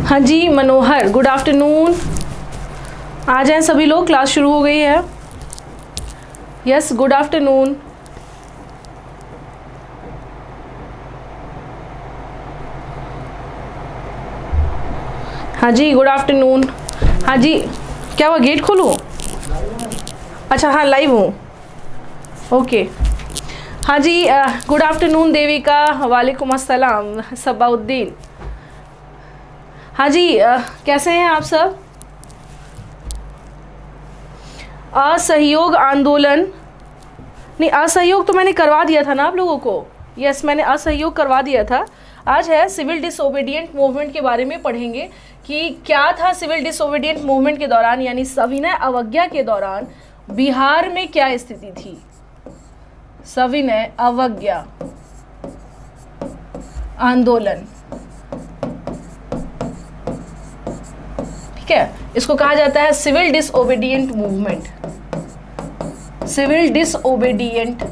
हाँ जी मनोहर, good afternoon. आ जाएं सभी लोग, क्लास शुरू हो गई है। Yes, good afternoon. हाँ जी गुड आफ्टरनून। हाँ जी, क्या हुआ, गेट खोलूँ? अच्छा हाँ, लाइव हूँ। ओके। हाँ जी, गुड आफ्टरनून देविका। वालेकुम अस्सलाम सबाउद्दीन। हाँ जी, कैसे हैं आप सब? असहयोग आंदोलन, नहीं असहयोग तो मैंने करवा दिया था ना आप लोगों को। यस, मैंने असहयोग करवा दिया था। आज है सिविल डिसोबीडिएंट मूवमेंट के बारे में पढ़ेंगे कि क्या था सिविल डिसोबीडिएंट मूवमेंट के दौरान, यानी सविनय अवज्ञा के दौरान बिहार में क्या स्थिति थी। सविनय अवज्ञा आंदोलन, ठीक है, इसको कहा जाता है civil disobedient movement. Civil disobedient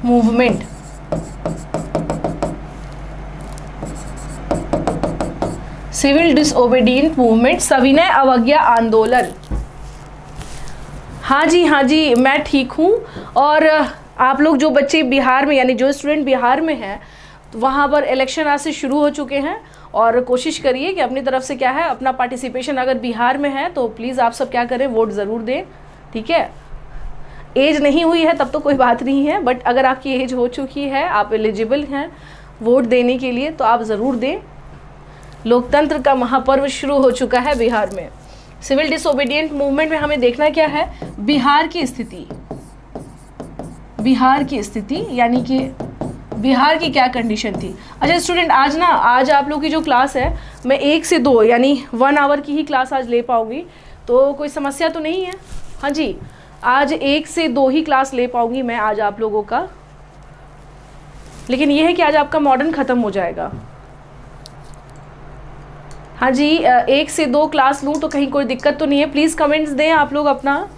movement, civil disobedient movement, सविनय अवज्ञा आंदोलन। हाँ जी, मैं ठीक हूँ। और आप लोग जो बच्चे बिहार में, यानी जो स्टूडेंट बिहार में हैं, तो वहाँ पर इलेक्शन आज से शुरू हो चुके हैं और कोशिश करिए कि अपनी तरफ से क्या है अपना पार्टिसिपेशन, अगर बिहार में है तो प्लीज़ आप सब क्या करें, वोट ज़रूर दें, ठीक है। एज नहीं हुई है तब तो कोई बात नहीं है, बट अगर आपकी एज हो चुकी है, आप एलिजिबल हैं वोट देने के लिए, तो आप ज़रूर दें। लोकतंत्र का महापर्व शुरू हो चुका है बिहार में। सिविल डिसोबीडिएंट मूवमेंट में हमें देखना क्या है, बिहार की स्थिति। बिहार की स्थिति यानी कि बिहार की क्या कंडीशन थी। अच्छा स्टूडेंट, आज आप लोग की जो क्लास है, मैं 1 से 2 यानी 1 आवर की ही क्लास आज ले पाऊंगी, तो कोई समस्या तो नहीं है। हाँ जी, आज 1 से 2 ही क्लास ले पाऊंगी मैं आज आप लोगों का, लेकिन यह है कि आज आपका मॉडर्न ख़त्म हो जाएगा। हाँ जी, 1 से 2 क्लास लूँ तो कहीं कोई दिक्कत तो नहीं है। प्लीज़ कमेंट्स दें आप लोग अपना।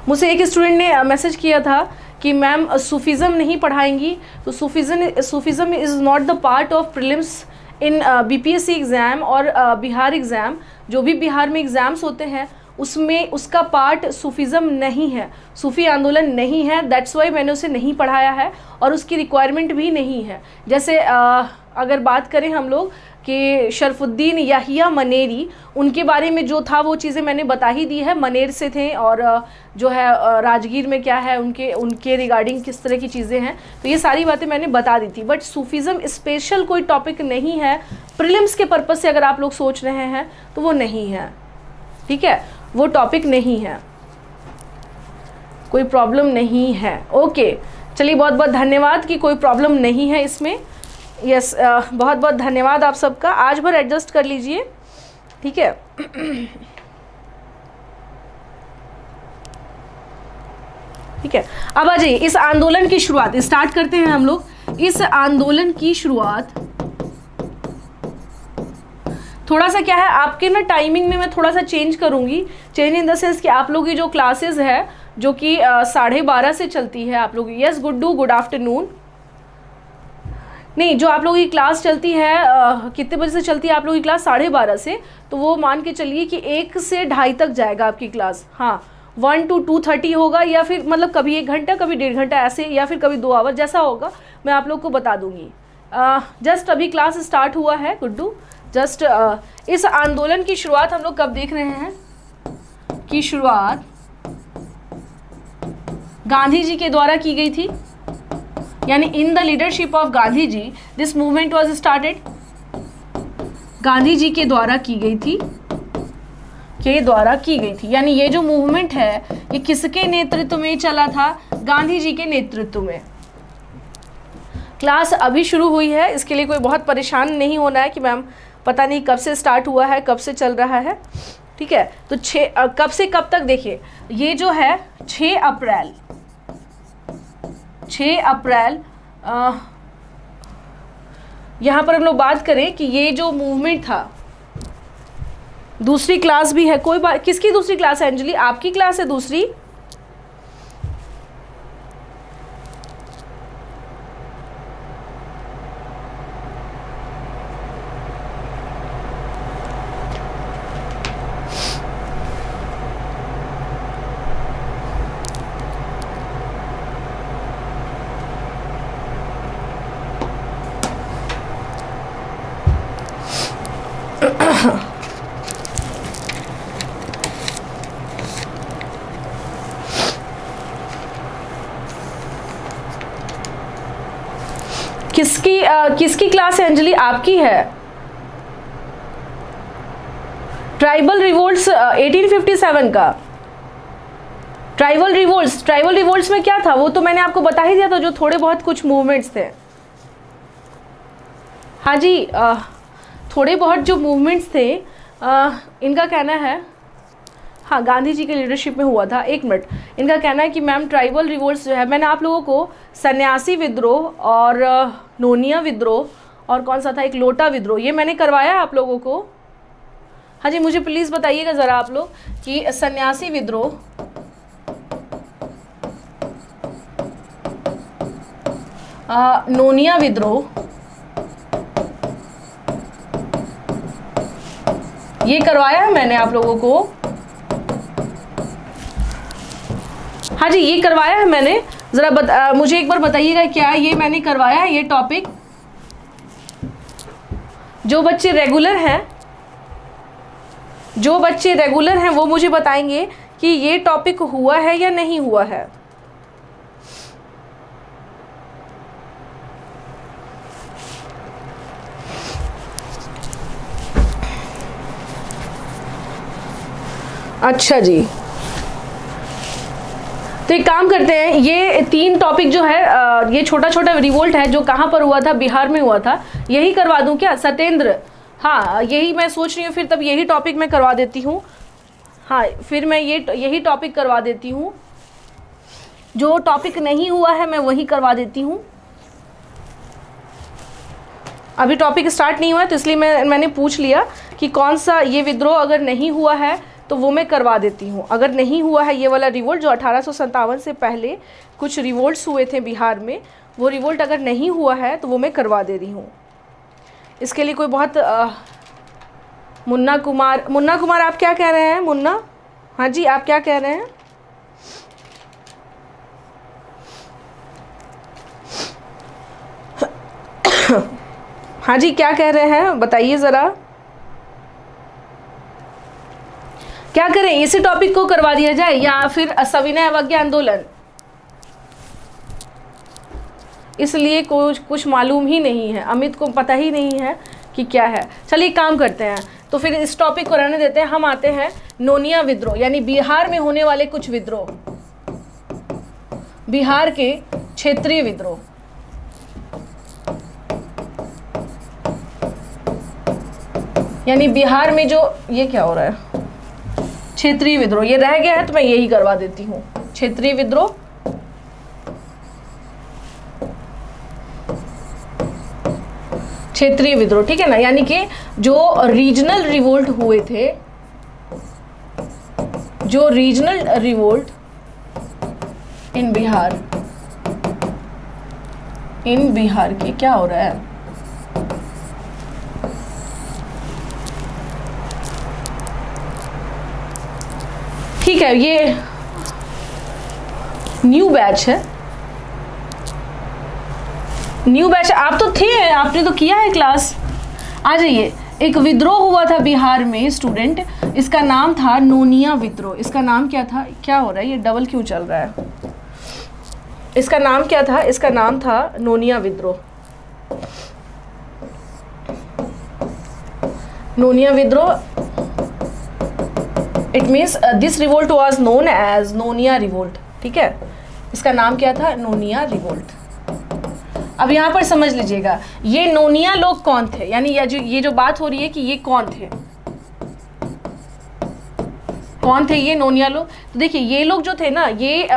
मुझसे एक स्टूडेंट ने मैसेज किया था कि मैम सूफिज़म नहीं पढ़ाएंगी, तो Sufism is not the part of prelims in BPSC exam और बिहार एग्ज़ाम। जो भी बिहार में एग्ज़ाम्स होते हैं उसमें उसका पार्ट सूफिज़म नहीं है, सूफ़ी आंदोलन नहीं है। दैट्स वाई मैंने उसे नहीं पढ़ाया है और उसकी रिक्वायरमेंट भी नहीं है। जैसे अगर बात करें हम लोग कि शरफुद्दीन याहिया मनेरी, उनके बारे में जो था वो चीज़ें मैंने बता ही दी है। मनेर से थे और जो है राजगीर में क्या है उनके रिगार्डिंग किस तरह की चीज़ें हैं, तो ये सारी बातें मैंने बता दी थी। बट सूफिज़म स्पेशल कोई टॉपिक नहीं है, प्रीलिम्स के पर्पज़ से अगर आप लोग सोच रहे हैं तो वो नहीं है, ठीक है, वो टॉपिक नहीं है, कोई प्रॉब्लम नहीं है। ओके, चलिए बहुत बहुत धन्यवाद कि कोई प्रॉब्लम नहीं है इसमें। यस, बहुत बहुत धन्यवाद आप सबका। आज भर एडजस्ट कर लीजिए, ठीक है। ठीक है, अब आ जाइए इस आंदोलन की शुरुआत स्टार्ट करते हैं हम लोग। इस आंदोलन की शुरुआत थोड़ा सा क्या है आपके ना टाइमिंग में मैं थोड़ा सा चेंज करूंगी। चेंज इन द सेंस कि आप लोग की जो क्लासेस है जो कि 12:30 से चलती है आप लोग। Yes Guddu, good afternoon. नहीं, जो आप लोगों की क्लास चलती है कितने बजे से चलती है आप लोगों की क्लास? 12:30 से। तो वो मान के चलिए कि 1 से 2:30 तक जाएगा आपकी क्लास। हाँ, 1 to 2:30 होगा, या फिर मतलब कभी 1 घंटा कभी 1.5 घंटा ऐसे, या फिर कभी 2 आवर, जैसा होगा मैं आप लोग को बता दूंगी। जस्ट अभी क्लास स्टार्ट हुआ है गुड्डू। जस्ट इस आंदोलन की शुरुआत हम लोग कब देख रहे हैं कि शुरुआत गांधी जी के द्वारा की गई थी, यानी in the leadership of Gandhi ji this movement was started. Gandhi ji के द्वारा की गई थी, यानी ये जो मूवमेंट है ये किसके नेतृत्व में चला था? गांधी जी के नेतृत्व में। क्लास अभी शुरू हुई है, इसके लिए कोई बहुत परेशान नहीं होना है कि मैम पता नहीं कब से स्टार्ट हुआ है, कब से चल रहा है, ठीक है। तो कब से कब तक देखिए, ये जो है 6 अप्रैल यहाँ पर हम लोग बात करें कि ये जो मूवमेंट था, दूसरी क्लास भी है, कोई बात, किसकी दूसरी क्लास है अंजलि? आपकी क्लास है दूसरी? किसकी क्लास है अंजलि? आपकी है। ट्राइबल रिवोल्ट्स 1857 का। ट्राइबल रिवोल्ट्स में क्या था वो तो मैंने आपको बता ही दिया था, जो थोड़े बहुत कुछ मूवमेंट्स थे। हाँ जी, थोड़े बहुत जो मूवमेंट्स थे, इनका कहना है, हाँ गांधी जी के लीडरशिप में हुआ था। एक मिनट, इनका कहना है कि मैम ट्राइबल रिवोल्ट्स जो है, मैंने आप लोगों को सन्यासी विद्रोह और नोनिया विद्रोह और कौन सा था, एक लोटा विद्रोह, ये मैंने करवाया आप लोगों को। हाँ जी, मुझे प्लीज़ बताइएगा ज़रा आप लोग कि सन्यासी विद्रोह, नोनिया विद्रोह, ये करवाया है मैंने आप लोगों को। हाँ जी, ये करवाया है मैंने, ज़रा मुझे एक बार बताइएगा क्या ये मैंने करवाया है ये टॉपिक? जो बच्चे रेगुलर हैं वो मुझे बताएंगे कि ये टॉपिक हुआ है या नहीं हुआ है। अच्छा जी, तो एक काम करते हैं, ये 3 टॉपिक जो है, ये छोटा छोटा रिवोल्ट है जो कहाँ पर हुआ था, बिहार में हुआ था, यही करवा दूं क्या सत्येंद्र? हाँ, यही मैं सोच रही हूँ, फिर तब यही टॉपिक मैं करवा देती हूँ। हाँ, फिर मैं यही टॉपिक करवा देती हूँ, जो टॉपिक नहीं हुआ है मैं वही करवा देती हूँ। अभी टॉपिक स्टार्ट नहीं हुआ है तो इसलिए मैंने पूछ लिया कि कौन सा ये विद्रोह अगर नहीं हुआ है तो वो मैं करवा देती हूँ। अगर नहीं हुआ है ये वाला रिवोल्ट, जो 1857 से पहले कुछ रिवोल्ट्स हुए थे बिहार में, वो रिवोल्ट अगर नहीं हुआ है तो वो मैं करवा दे रही हूँ। इसके लिए कोई बहुत मुन्ना कुमार आप क्या कह रहे हैं? मुन्ना, हाँ जी, आप क्या कह रहे हैं? हाँ जी, क्या कह रहे हैं बताइए ज़रा। क्या करें, इसी टॉपिक को करवा दिया जाए या फिर सविनय अवज्ञा आंदोलन? इसलिए कुछ मालूम ही नहीं है, अमित को पता ही नहीं है कि क्या है। चलिए काम करते हैं, तो फिर इस टॉपिक को रहने देते हैं। हम आते हैं नोनिया विद्रोह, यानी बिहार में होने वाले कुछ विद्रोह, बिहार के क्षेत्रीय विद्रोह। यानी बिहार में जो, ये क्या हो रहा है, क्षेत्रीय विद्रोह, ये रह गया है तो मैं यही करवा देती हूँ, क्षेत्रीय विद्रोह। क्षेत्रीय विद्रोह, ठीक है ना, यानी कि जो रीजनल रिवोल्ट हुए थे, जो रीजनल रिवोल्ट इन बिहार के, क्या हो रहा है, ठीक है, ये न्यू बैच है, न्यू बैच। आप तो थे, आपने तो किया है क्लास, आ जाइए। एक विद्रोह हुआ था बिहार में स्टूडेंट, इसका नाम था नोनिया विद्रोह। इसका नाम क्या था, क्या हो रहा है, ये डबल क्यों चल रहा है? इसका नाम क्या था? इसका नाम था नोनिया विद्रोह। नोनिया विद्रोह, it means this revolt was known as Nonia revolt, ठीक है। इसका नाम क्या था? नोनिया रिवोल्ट। अब यहाँ पर समझ लीजिएगा, ये नोनिया लोग कौन थे, यानी ये जो बात हो रही है कि ये कौन थे ये नोनिया लोग। तो देखिए, ये लोग जो थे ना, ये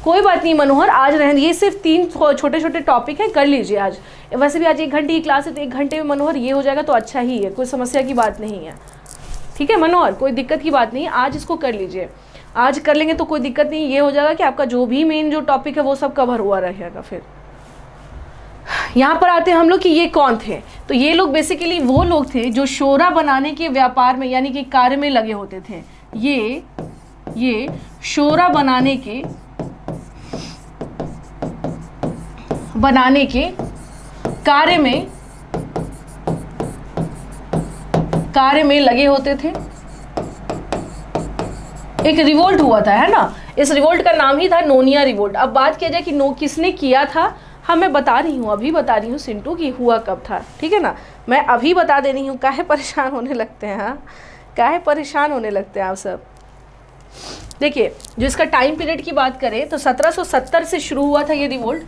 कोई बात नहीं मनोहर, आज रहने, ये सिर्फ 3 छोटे छोटे टॉपिक है, कर लीजिए आज। वैसे भी आज 1 घंटे की क्लास है, तो 1 घंटे में मनोहर ये हो जाएगा तो अच्छा ही है, कोई समस्या की बात नहीं है। ठीक है मनोहर, कोई दिक्कत की बात नहीं है, आज इसको कर लीजिए। आज कर लेंगे तो कोई दिक्कत नहीं, ये हो जाएगा कि आपका जो भी मेन जो टॉपिक है वो सब कवर हुआ रहेगा। फिर यहाँ पर आते हैं हम लोग कि ये कौन थे। तो ये लोग बेसिकली वो लोग थे जो शोरा बनाने के व्यापार में यानी कि कार्य में लगे होते थे। ये शोरा बनाने के कार्य में लगे होते थे। एक रिवोल्ट हुआ था, है ना, इस रिवोल्ट का नाम ही था नोनिया रिवोल्ट। अब बात किया जाए कि किसने किया था, हाँ मैं बता रही हूँ, अभी बता रही हूँ सिंटू कि हुआ कब था, ठीक है ना, मैं अभी बता दे रही हूँ। काहे परेशान होने लगते हैं, हाँ काहे परेशान होने लगते हैं आप सब। देखिए जो इसका टाइम पीरियड की बात करें तो 1770 से शुरू हुआ था ये रिवोल्ट,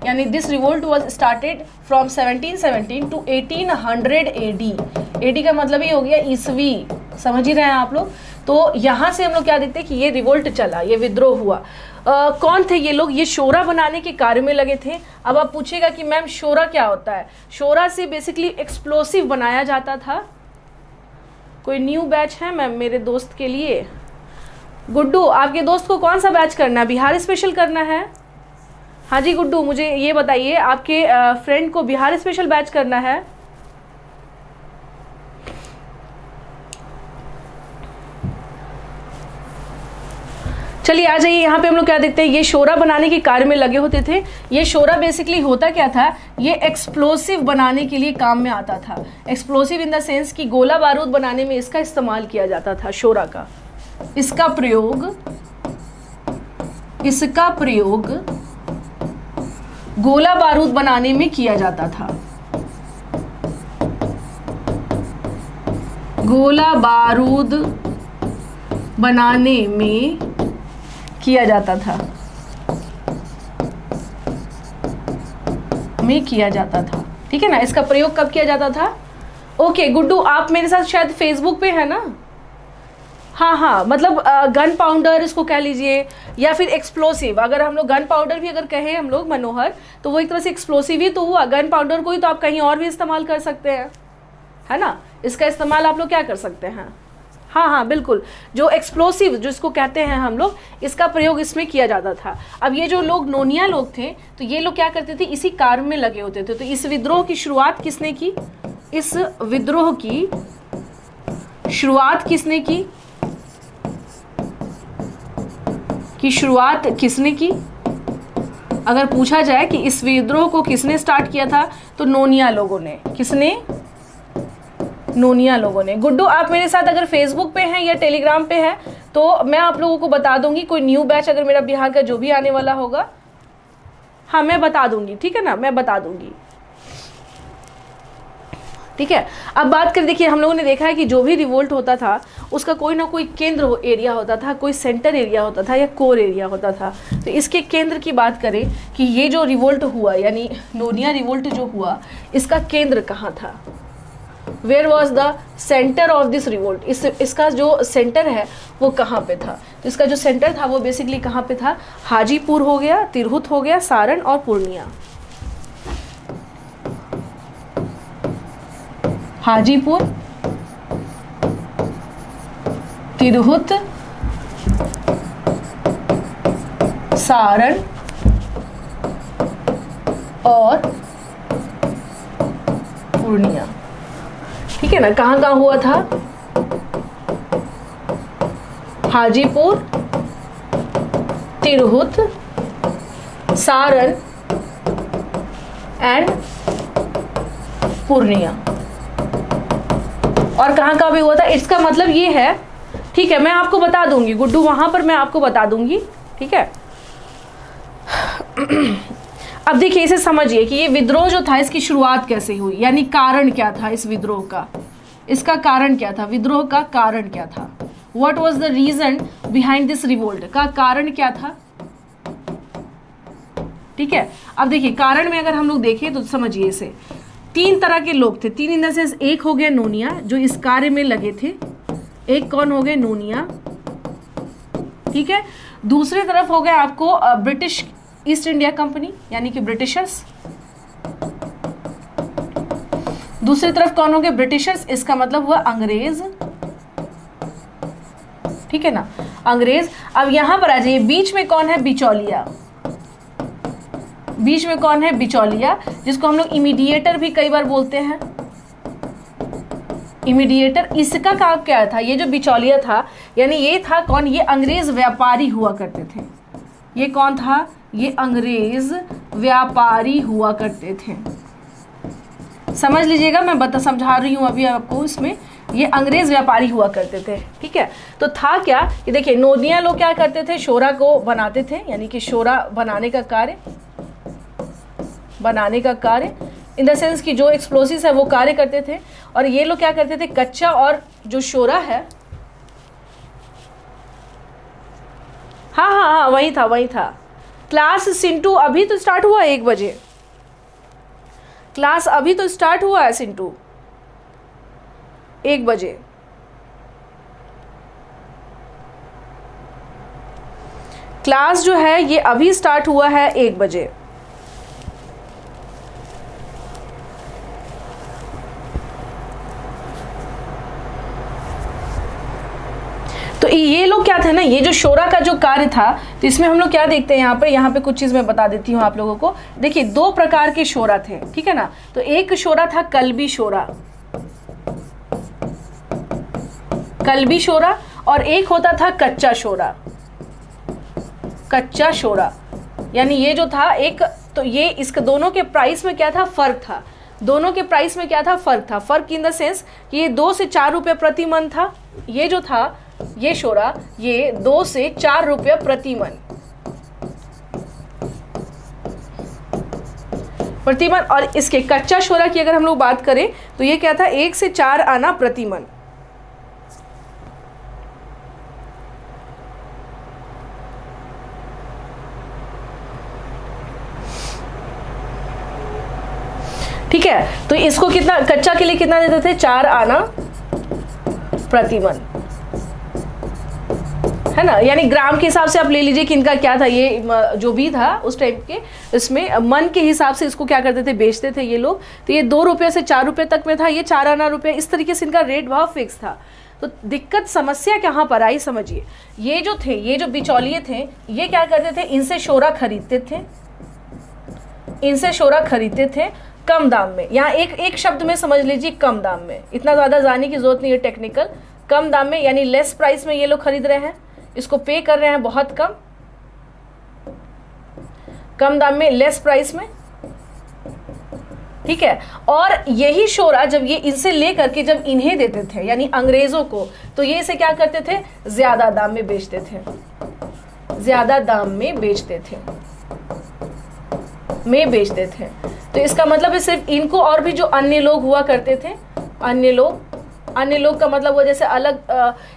यानी this revolt was started from 1717 to 1800 AD. AD का मतलब ये हो गया ईसवी, समझ ही रहे हैं आप लोग। तो यहाँ से हम लोग क्या देखते हैं कि ये रिवोल्ट चला, ये विद्रोह हुआ। कौन थे ये लोग? ये शोरा बनाने के कार्य में लगे थे। अब आप पूछेगा कि मैम शोरा क्या होता है? शोरा से बेसिकली एक्सप्लोसिव बनाया जाता था। कोई न्यू बैच है मैम मेरे दोस्त के लिए? गुड्डू, आपके दोस्त को कौन सा बैच करना है? बिहार स्पेशल करना है? हाँ जी गुड्डू, मुझे ये बताइए, आपके फ्रेंड को बिहार स्पेशल बैच करना है? चलिए आ जाइए, यहाँ पे हम लोग क्या देखते हैं, ये शोरा बनाने के कार्य में लगे होते थे। ये शोरा बेसिकली होता क्या था, ये एक्सप्लोसिव बनाने के लिए काम में आता था। एक्सप्लोसिव इन द सेंस कि गोला बारूद बनाने में इसका इस्तेमाल किया जाता था, शोरा का। इसका प्रयोग गोला बारूद बनाने में किया जाता था। गोला बारूद बनाने में किया जाता था, ठीक है ना। इसका प्रयोग कब किया जाता था? ओके गुड्डू, आप मेरे साथ शायद फेसबुक पे है ना? हाँ, मतलब गन पाउडर इसको कह लीजिए, या फिर एक्सप्लोसिव। अगर हम लोग गन पाउडर भी अगर कहें हम लोग मनोहर, तो वो एक तरह से एक्सप्लोसिव ही तो हुआ। गन पाउडर को ही तो आप कहीं और भी इस्तेमाल कर सकते हैं, है ना। इसका इस्तेमाल आप लोग क्या कर सकते हैं? हाँ बिल्कुल, जो एक्सप्लोसिव जो इसको कहते हैं हम लोग, इसका प्रयोग इसमें किया जाता था। अब ये जो लोग नोनिया लोग थे, तो ये लोग क्या करते थे, इसी कार्य में लगे होते थे। तो इस विद्रोह की शुरुआत किसने की? इस विद्रोह की शुरुआत किसने की? अगर पूछा जाए कि इस विद्रोह को किसने स्टार्ट किया था, तो नोनिया लोगों ने। किसने? नोनिया लोगों ने। गुड्डू, आप मेरे साथ अगर फेसबुक पे हैं या टेलीग्राम पे हैं तो मैं आप लोगों को बता दूंगी। कोई न्यू बैच अगर मेरा बिहार का जो भी आने वाला होगा, हाँ मैं बता दूंगी, ठीक है ना, मैं बता दूंगी, ठीक है। अब बात करें, देखिए हम लोगों ने देखा है कि जो भी रिवोल्ट होता था उसका कोई ना कोई केंद्र एरिया होता था, कोई सेंटर एरिया होता था या कोर एरिया होता था। तो इसके केंद्र की बात करें कि ये जो रिवोल्ट हुआ यानी नोनिया रिवोल्ट जो हुआ, इसका केंद्र कहाँ था? Where was the centre of this revolt? इसका जो सेंटर है वो कहाँ पे था? तो इसका जो सेंटर था वो बेसिकली कहाँ पे था? हाजीपुर हो गया, तिरहुत हो गया, सारण और पूर्णिया। हाजीपुर, तिरहुत, सारण और पूर्णिया, ठीक है ना। कहाँ कहाँ हुआ था? हाजीपुर, तिरहुत, सारण एंड पूर्णिया। और कहाँ भी हुआ था? इसका मतलब ये है, ठीक है, मैं आपको बता दूंगी गुड्डू, वहां पर मैं आपको बता दूंगी, ठीक है। अब देखिए, इसे समझिए कि ये विद्रोह जो था इसकी शुरुआत कैसे हुई, यानी कारण क्या था इस विद्रोह का? इसका कारण क्या था? विद्रोह का कारण क्या था? What was the reason behind this revolt? का कारण क्या था? ठीक है। अब देखिए, कारण में अगर हम लोग देखें तो समझिए इसे, 3 तरह के लोग थे। 3 इन द सेंस, एक हो गया नोनिया जो इस कार्य में लगे थे। एक कौन हो गए? नोनिया, ठीक है। दूसरी तरफ हो गया आपको ब्रिटिश ईस्ट इंडिया कंपनी यानी कि ब्रिटिशर्स। दूसरी तरफ कौन हो गए? ब्रिटिशर्स, इसका मतलब हुआ अंग्रेज, ठीक है ना, अंग्रेज। अब यहां पर आ जाइए, बीच में कौन है? बिचौलिया। बीच में कौन है? बिचौलिया, जिसको हम लोग इमीडिएटर भी कई बार बोलते हैं। इमीडिएटर, इसका काम क्या था? ये जो बिचौलिया था यानी ये था कौन? ये अंग्रेज व्यापारी हुआ करते थे। ये कौन था? ये अंग्रेज व्यापारी हुआ करते थे। समझ लीजिएगा, मैं समझा रही हूं अभी आपको। इसमें ये अंग्रेज व्यापारी हुआ करते थे, ठीक है। तो था क्या कि देखिए, नोनिया लोग क्या करते थे? शोरा को बनाते थे, यानी कि शोरा बनाने का कार्य इन द सेंस कि जो एक्सप्लोसिव है वो कार्य करते थे। और ये लोग क्या करते थे? कच्चा और जो शोरा है, हाँ वही था। क्लास सिंटू अभी तो स्टार्ट हुआ 1 बजे, क्लास अभी तो स्टार्ट हुआ है सिंटू 1 बजे। क्लास जो है ये अभी स्टार्ट हुआ है 1 बजे। तो ये लोग क्या थे ना, ये जो शोरा का जो कार्य था, तो इसमें हम लोग क्या देखते हैं यहाँ पे कुछ चीज मैं बता देती हूँ आप लोगों को। देखिए 2 प्रकार के शोरा थे, ठीक है ना। तो एक शोरा था कल्बी शोरा, और एक होता था कच्चा शोरा। यानी ये जो था एक, तो ये इसके दोनों के प्राइस में क्या था? फर्क था। दोनों के प्राइस में क्या था? फर्क इन द सेंस कि ये 2 से 4 रुपये प्रति मन था। ये जो था ये शोरा, ये 2 से 4 रुपये प्रति मन। और इसके कच्चा शोरा की अगर हम लोग बात करें तो ये क्या था? 1 से 4 आना प्रति मन। ठीक है, तो इसको कितना, कच्चा के लिए कितना देते थे? 4 आना प्रति मन, है ना। यानी ग्राम के हिसाब से आप ले लीजिए कि इनका क्या था, ये जो भी था उस टाइम के, इसमें मन के हिसाब से इसको क्या करते थे? बेचते थे ये लोग। तो ये 2 रुपये से 4 रुपये तक में था, ये 4 आना रुपये, इस तरीके से इनका रेट भाव फिक्स था। तो दिक्कत समस्या कहाँ पर आई समझिए। ये जो थे, ये जो बिचौलिए थे, ये क्या करते थे? इनसे शोरा खरीदते थे कम दाम में। यहाँ एक शब्द में समझ लीजिए, कम दाम में। इतना ज़्यादा जाने की जरूरत नहीं है टेक्निकल। कम दाम में यानी लेस प्राइस में ये लोग खरीद रहे हैं, इसको पे कर रहे हैं बहुत कम दाम में, लेस प्राइस में, ठीक है। और यही शोरा जब ये इनसे ले करके जब इन्हें देते थे यानी अंग्रेजों को, तो ये इसे क्या करते थे? ज्यादा दाम में बेचते थे। तो इसका मतलब है सिर्फ इनको, और भी जो अन्य लोग हुआ करते थे, अन्य लोग का मतलब वो जैसे अलग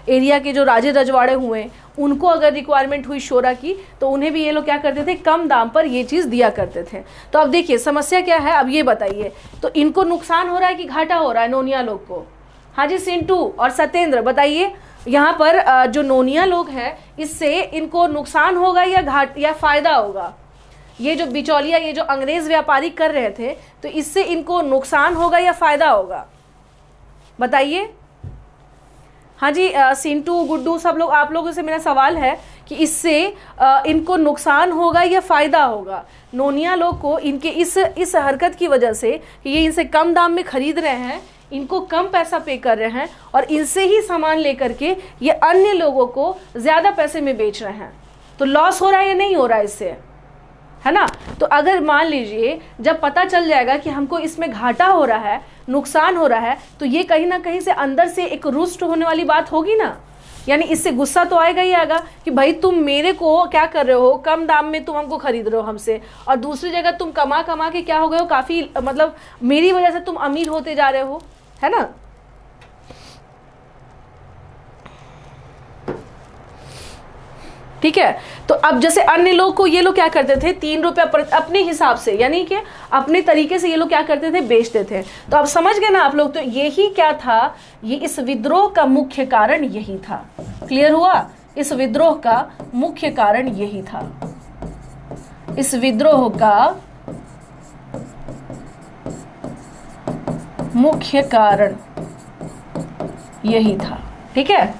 एरिया के जो राजे रजवाड़े हुए, उनको अगर रिक्वायरमेंट हुई शोरा की, तो उन्हें भी ये लोग क्या करते थे? कम दाम पर ये चीज़ दिया करते थे। तो अब देखिए समस्या क्या है, अब ये बताइए, तो इनको नुकसान हो रहा है कि घाटा हो रहा है नोनिया लोग को? हाँ जी, सिंटू और सत्येंद्र बताइए, यहाँ पर जो नोनिया लोग हैं, इससे इनको नुकसान होगा या फायदा होगा? ये जो बिचौलिया, ये जो अंग्रेज व्यापारी कर रहे थे, तो इससे इनको नुकसान होगा या फायदा होगा? बताइए। हाँ जी, सिंटू, गुड्डू, सब लोग, आप लोगों से मेरा सवाल है कि इससे इनको नुकसान होगा या फायदा होगा? नोनिया लोग को इनके इस हरकत की वजह से कि ये इनसे कम दाम में खरीद रहे हैं, इनको कम पैसा पे कर रहे हैं, और इनसे ही सामान लेकर के ये अन्य लोगों को ज़्यादा पैसे में बेच रहे हैं, तो लॉस हो रहा है या नहीं हो रहा है इससे, है ना। तो अगर मान लीजिए जब पता चल जाएगा कि हमको इसमें घाटा हो रहा है, नुकसान हो रहा है, तो ये कहीं ना कहीं से अंदर से एक रुष्ट होने वाली बात होगी ना। यानी इससे गुस्सा तो आएगा ही आएगा कि भाई तुम मेरे को क्या कर रहे हो, कम दाम में तुम हमको खरीद रहे हो हमसे, और दूसरी जगह तुम कमा के क्या हो गए हो, काफ़ी मतलब मेरी वजह से तुम अमीर होते जा रहे हो, है ना। ठीक है, तो अब जैसे अन्य लोग को ये लोग क्या करते थे? 3 रुपया अपने हिसाब से, यानी कि अपने तरीके से ये लोग क्या करते थे? बेचते थे। तो अब समझ गए ना आप लोग। तो यही क्या था? ये इस विद्रोह का मुख्य कारण यही था। क्लियर हुआ? इस विद्रोह का मुख्य कारण यही था। इस विद्रोह का मुख्य कारण यही था। ठीक है,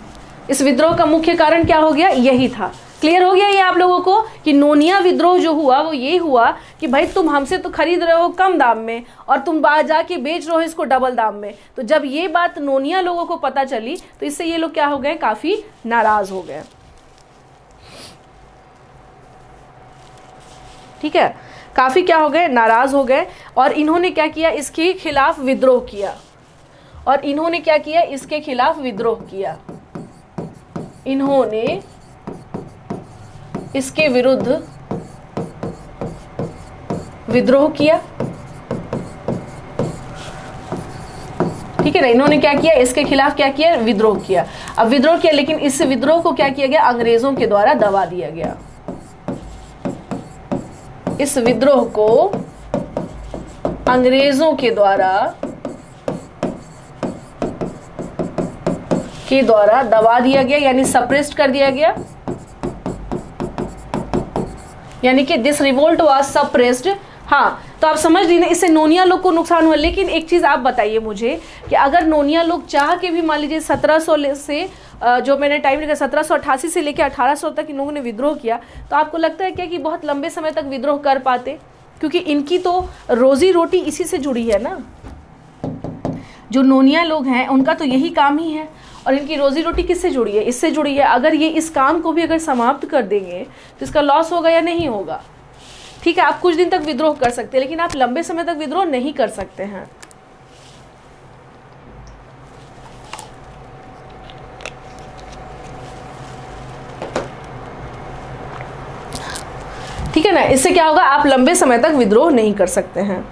इस विद्रोह का मुख्य कारण क्या हो गया, यही था। क्लियर हो गया ये आप लोगों को कि नोनिया विद्रोह जो हुआ वो ये हुआ कि भाई तुम हमसे तो खरीद रहे हो कम दाम में और तुम बाहर जाके बेच रहे हो इसको डबल दाम में। तो जब ये बात नोनिया लोगों को पता चली तो इससे ये लोग क्या हो गए, काफी नाराज हो गए। ठीक है, काफी क्या हो गए, नाराज हो गए। और इन्होंने क्या किया, इसके खिलाफ विद्रोह किया। और इन्होंने क्या किया, इसके खिलाफ विद्रोह किया। इन्होंने इसके विरुद्ध विद्रोह किया। ठीक है ना, इन्होंने क्या किया, इसके खिलाफ क्या किया, विद्रोह किया। अब विद्रोह किया, लेकिन इस विद्रोह को क्या किया गया, अंग्रेजों के द्वारा दबा दिया गया। इस विद्रोह को अंग्रेजों के द्वारा दबा दिया गया, यानी सप्रेस्ड कर दिया गया। यानी कि दिस रिवोल्ट वाज सप्रेस्ड। हाँ, तो आप समझ लीजिए इससे नोनिया लोग को नुकसान हुआ। लेकिन एक चीज आप बताइए मुझे कि अगर नोनिया लोग चाह के भी, मान लीजिए 1700 से जो मैंने टाइम लिखा 1788 से लेकर 1800 तक इन लोगों ने विद्रोह किया, तो आपको लगता है क्या कि बहुत लंबे समय तक विद्रोह कर पाते? क्योंकि इनकी तो रोजी रोटी इसी से जुड़ी है ना। जो नोनिया लोग हैं उनका तो यही काम ही है, और इनकी रोजी रोटी किससे जुड़ी है, इससे जुड़ी है। अगर ये इस काम को भी अगर समाप्त कर देंगे तो इसका लॉस होगा या नहीं होगा? ठीक है, आप कुछ दिन तक विद्रोह कर सकते हैं, लेकिन आप लंबे समय तक विद्रोह नहीं कर सकते हैं। ठीक है ना, इससे क्या होगा, आप लंबे समय तक विद्रोह नहीं कर सकते हैं।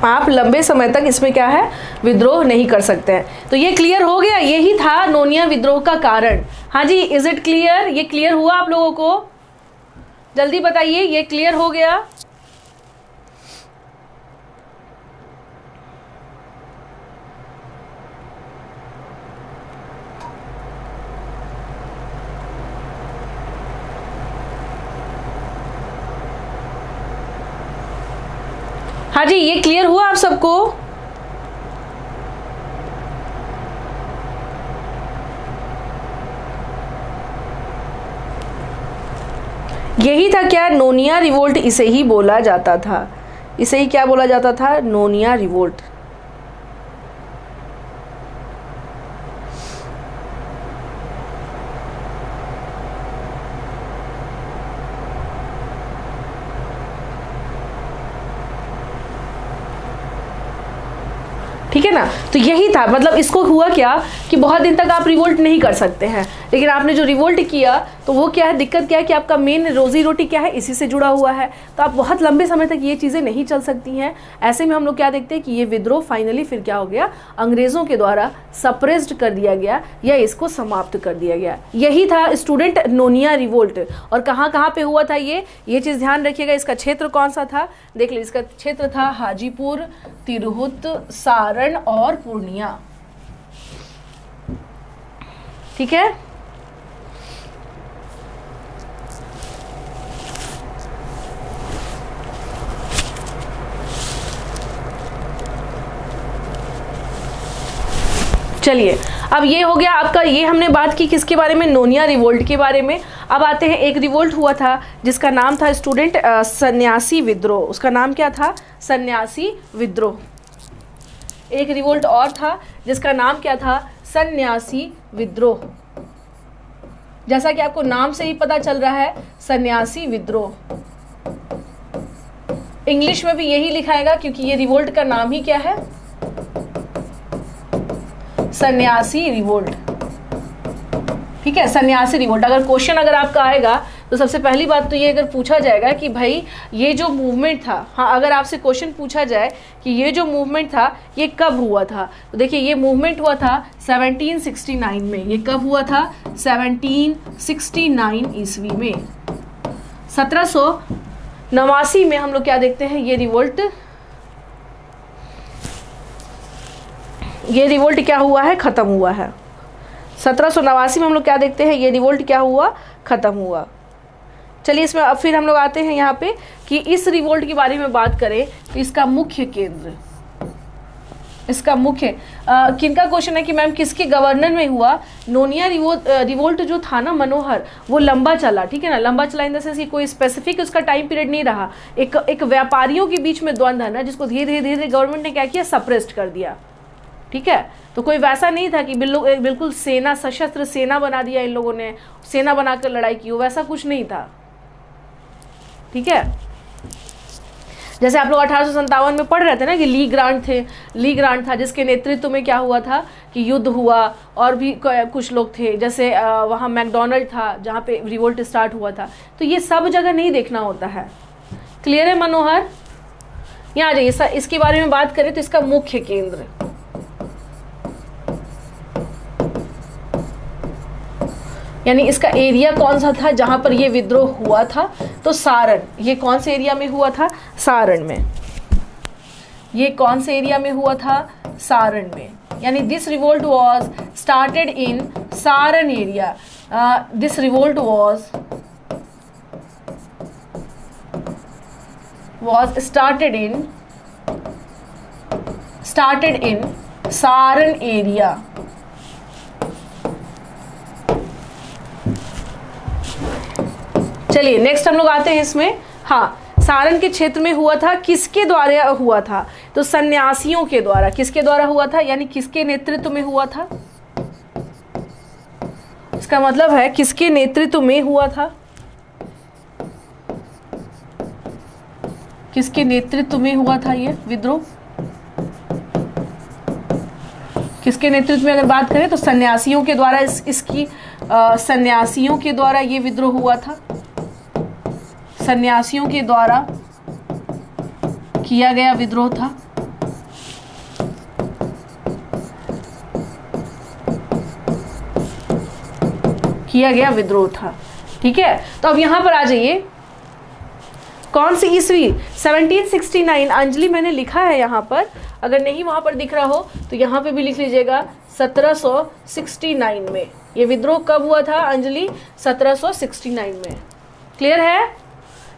आप लंबे समय तक इसमें क्या है, विद्रोह नहीं कर सकते हैं। तो ये क्लियर हो गया, यही था नोनिया विद्रोह का कारण। हाँ जी, इज इट क्लियर? ये क्लियर हुआ आप लोगों को? जल्दी बताइए, ये क्लियर हो गया? हाँ जी, ये क्लियर हुआ आप सबको? यही था क्या, नोनिया रिवोल्ट, इसे ही बोला जाता था। इसे ही क्या बोला जाता था, नोनिया रिवोल्ट। ठीक है ना, तो यही था। मतलब इसको हुआ क्या कि बहुत दिन तक आप रिवोल्ट नहीं कर सकते हैं, लेकिन आपने जो रिवोल्ट किया तो वो क्या है, दिक्कत क्या है कि आपका मेन रोजी रोटी क्या है, इसी से जुड़ा हुआ है। तो आप बहुत लंबे समय तक ये चीज़ें नहीं चल सकती हैं। ऐसे में हम लोग क्या देखते हैं कि ये विद्रोह फाइनली फिर क्या हो गया, अंग्रेज़ों के द्वारा सप्रेस्ड कर दिया गया या इसको समाप्त कर दिया गया। यही था स्टूडेंट नोनिया रिवोल्ट। और कहाँ कहाँ पे हुआ था ये चीज़ ध्यान रखिएगा। इसका क्षेत्र कौन सा था, देख लीजिए, इसका क्षेत्र था हाजीपुर, तिरहुत, सारण और पूर्णिया। ठीक है, चलिए अब ये हो गया आपका, ये हमने बात की किसके बारे में, नोनिया रिवोल्ट के बारे में। अब आते हैं, एक रिवोल्ट हुआ था जिसका नाम था स्टूडेंट सन्यासी विद्रोह। उसका नाम क्या था, सन्यासी विद्रोह। एक रिवोल्ट और था जिसका नाम क्या था, सन्यासी विद्रोह। जैसा कि आपको नाम से ही पता चल रहा है, सन्यासी विद्रोह। इंग्लिश में भी यही लिखाएगा क्योंकि ये रिवोल्ट का नाम ही क्या है, सन्यासी रिवोल्ट। ठीक है, सन्यासी रिवोल्ट। अगर क्वेश्चन अगर आपका आएगा तो सबसे पहली बात तो ये अगर पूछा जाएगा कि भाई ये जो मूवमेंट था, हाँ अगर आपसे क्वेश्चन पूछा जाए कि ये जो मूवमेंट था ये कब हुआ था, तो देखिए ये मूवमेंट हुआ था 1769 में। ये कब हुआ था, 1769 ईस्वी में। 1789 में हम लोग क्या देखते हैं, ये रिवोल्ट ये रिवोल्ट क्या हुआ है, ख़त्म हुआ है। 1789 में हम लोग क्या देखते हैं, ये रिवोल्ट क्या हुआ, ख़त्म हुआ। चलिए इसमें अब फिर हम लोग आते हैं यहाँ पे कि इस रिवोल्ट के बारे में बात करें तो इसका मुख्य केंद्र, इसका मुख्य किनका क्वेश्चन है कि मैम किसके गवर्नर में हुआ। नोनिया रिवोल्ट जो था ना मनोहर, वो लंबा चला, ठीक है ना, लंबा चला इन द सेंस कि कोई स्पेसिफिक उसका टाइम पीरियड नहीं रहा। एक व्यापारियों के बीच में द्वंद्व है ना, जिसको धीरे धीरे गवर्नमेंट ने क्या किया, सप्रेस्ड कर दिया, ठीक है। तो कोई वैसा नहीं था कि बिल्कुल सेना, सशस्त्र सेना बना दिया इन लोगों ने, सेना बनाकर लड़ाई की, वैसा कुछ नहीं था, ठीक है। जैसे आप लोग 1857 में पढ़ रहे थे ना कि ली ग्रांट थे, ली ग्रांट था जिसके नेतृत्व में क्या हुआ था कि युद्ध हुआ, और भी कुछ लोग थे, जैसे वहाँ मैकडोनल्ड था जहाँ पे रिवोल्ट स्टार्ट हुआ था। तो ये सब जगह नहीं देखना होता है, क्लियर है मनोहर। यहाँ आ जाइए, इसके बारे में बात करें तो इसका मुख्य केंद्र, यानी इसका एरिया कौन सा था जहां पर ये विद्रोह हुआ था, तो सारण। ये कौन से एरिया में हुआ था, सारण में। ये कौन से एरिया में हुआ था, सारण में। यानी this revolt was started in Saran area. This revolt was started in Saran area. चलिए नेक्स्ट हम लोग आते हैं इसमें। हाँ, सारण के क्षेत्र में हुआ था, किसके द्वारा हुआ था, तो सन्यासियों के द्वारा। किसके द्वारा हुआ था, यानी किसके नेतृत्व में हुआ था, इसका मतलब है किसके नेतृत्व में हुआ था, किसके नेतृत्व में हुआ था ये विद्रोह, किसके नेतृत्व में अगर बात करें तो सन्यासियों के द्वारा सन्यासियों के द्वारा ये विद्रोह हुआ था, सन्यासियों के द्वारा किया गया विद्रोह था। किया गया विद्रोह था, ठीक है। तो अब यहां पर आ जाइए, कौन सी ईस्वी, 1769। अंजलि मैंने लिखा है यहाँ पर, अगर नहीं वहां पर दिख रहा हो तो यहाँ पे भी लिख लीजिएगा 1769 में। ये विद्रोह कब हुआ था अंजलि, 1769 में, क्लियर है।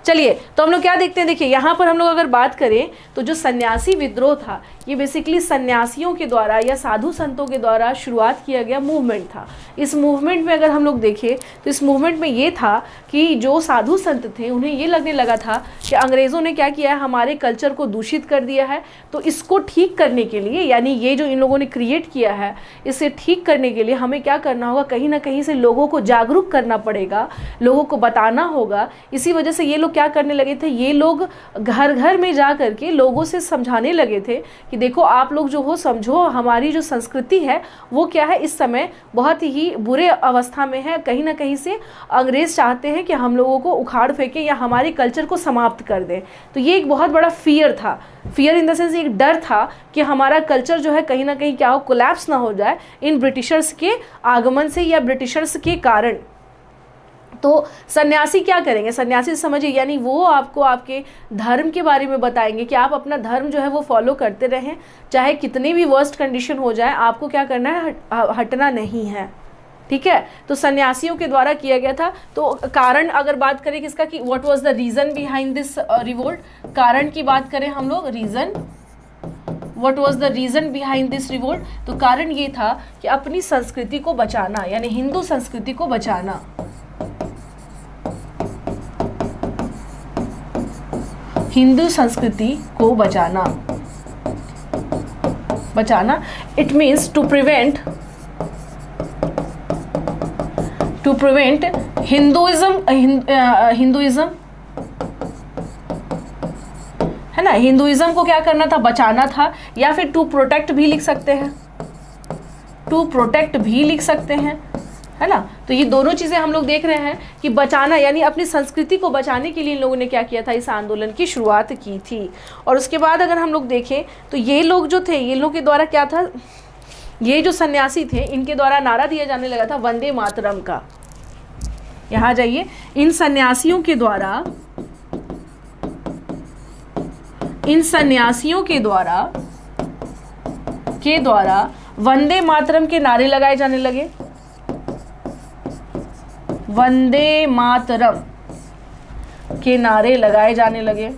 चलिए तो हम लोग क्या देखते हैं, देखिए यहाँ पर हम लोग अगर बात करें तो जो सन्यासी विद्रोह था ये बेसिकली सन्यासियों के द्वारा या साधु संतों के द्वारा शुरुआत किया गया मूवमेंट था। इस मूवमेंट में अगर हम लोग देखें तो इस मूवमेंट में ये था कि जो साधु संत थे उन्हें ये लगने लगा था कि अंग्रेज़ों ने क्या किया है, हमारे कल्चर को दूषित कर दिया है, तो इसको ठीक करने के लिए, यानी ये जो इन लोगों ने क्रिएट किया है इसे ठीक करने के लिए हमें क्या करना होगा, कहीं ना कहीं से लोगों को जागरूक करना पड़ेगा, लोगों को बताना होगा। इसी वजह से ये लोग क्या करने लगे थे, ये लोग घर घर में जा करके लोगों से समझाने लगे थे कि देखो आप लोग जो हो, समझो हमारी जो संस्कृति है वो क्या है, इस समय बहुत ही बुरे अवस्था में है। कहीं ना कहीं से अंग्रेज चाहते हैं कि हम लोगों को उखाड़ फेंके या हमारे कल्चर को समाप्त कर दें। तो ये एक बहुत बड़ा फियर था, फियर इन द सेंस एक डर था कि हमारा कल्चर जो है कहीं ना कहीं क्या हो, कोलैप्स ना हो जाए इन ब्रिटिशर्स के आगमन से या ब्रिटिशर्स के कारण। तो सन्यासी क्या करेंगे, सन्यासी समझिए यानी वो आपको आपके धर्म के बारे में बताएंगे कि आप अपना धर्म जो है वो फॉलो करते रहें, चाहे कितनी भी वर्स्ट कंडीशन हो जाए, आपको क्या करना है, हटना नहीं है, ठीक है। तो सन्यासियों के द्वारा किया गया था। तो कारण अगर बात करें किसका, कि what was the reason behind this revolt, कारण की बात करें हम लोग, reason, what was the reason behind this revolt, तो कारण ये था कि अपनी संस्कृति को बचाना, यानी हिंदू संस्कृति को बचाना, हिंदू संस्कृति को बचाना, it means to prevent Hinduism है ना, हिंदुइज्म को क्या करना था, बचाना था, या फिर टू प्रोटेक्ट भी लिख सकते हैं, टू प्रोटेक्ट भी लिख सकते हैं, है ना। तो ये दोनों चीज़ें हम लोग देख रहे हैं कि बचाना, यानी अपनी संस्कृति को बचाने के लिए इन लोगों ने क्या किया था, इस आंदोलन की शुरुआत की थी। और उसके बाद अगर हम लोग देखें तो ये लोग जो थे, ये लोग के द्वारा क्या था, ये जो सन्यासी थे इनके द्वारा नारा दिया जाने लगा था वंदे मातरम का। यहाँ जाइए, इन सन्यासियों के द्वारा वंदे मातरम के नारे लगाए जाने लगे, वंदे मातरम के नारे लगाए जाने लगे,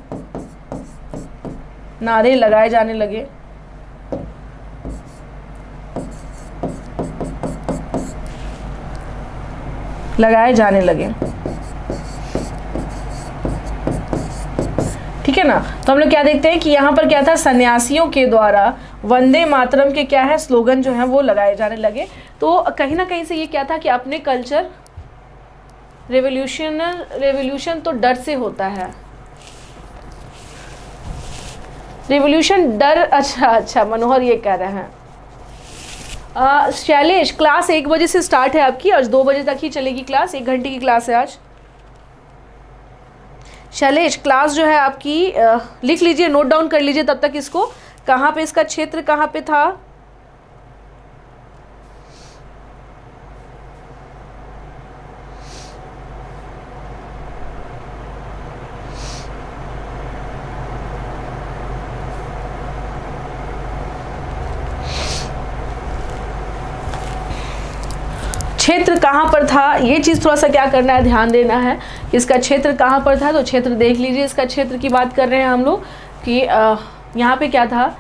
नारे लगाए जाने लगे। लगाए जाने लगे, ठीक है ना। तो हम लोग क्या देखते हैं कि यहाँ पर क्या था, सन्यासियों के द्वारा वंदे मातरम के क्या है स्लोगन जो है वो लगाए जाने लगे। तो कहीं ना कहीं से ये क्या था कि अपने कल्चर, रेवोल्यूशन तो डर से होता है, रेवोल्यूशन डर, अच्छा मनोहर ये कह रहे हैं। शैलेश, क्लास 1 बजे से स्टार्ट है आपकी, आज 2 बजे तक ही चलेगी क्लास, 1 घंटे की क्लास है आज। शैलेश, क्लास जो है आपकी लिख लीजिए, नोट डाउन कर लीजिए तब तक इसको, कहाँ पे इसका क्षेत्र कहाँ पे था। क्षेत्र कहाँ पर था, ये चीज़ थोड़ा सा क्या करना है, ध्यान देना है कि इसका क्षेत्र कहाँ पर था। तो क्षेत्र देख लीजिए, इसका क्षेत्र की बात कर रहे हैं हम लोग कि यहाँ पे क्या था,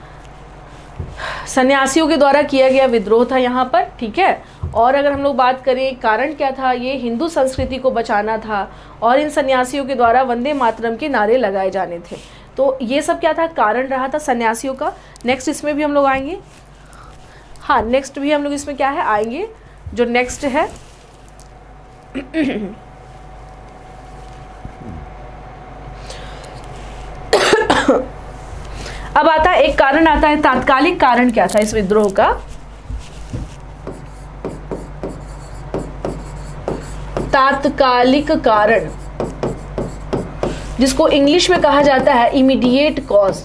सन्यासियों के द्वारा किया गया विद्रोह था यहाँ पर, ठीक है। और अगर हम लोग बात करें कारण क्या था, ये हिंदू संस्कृति को बचाना था और इन सन्यासियों के द्वारा वंदे मातरम के नारे लगाए जाने थे। तो ये सब क्या था, कारण रहा था सन्यासियों का। नेक्स्ट इसमें भी हम लोग आएंगे, हाँ नेक्स्ट भी हम लोग इसमें क्या है आएंगे, जो नेक्स्ट है अब आता है एक कारण आता है, तात्कालिक कारण क्या था इस विद्रोह का। तात्कालिक कारण, जिसको इंग्लिश में कहा जाता है इमीडिएट कॉज।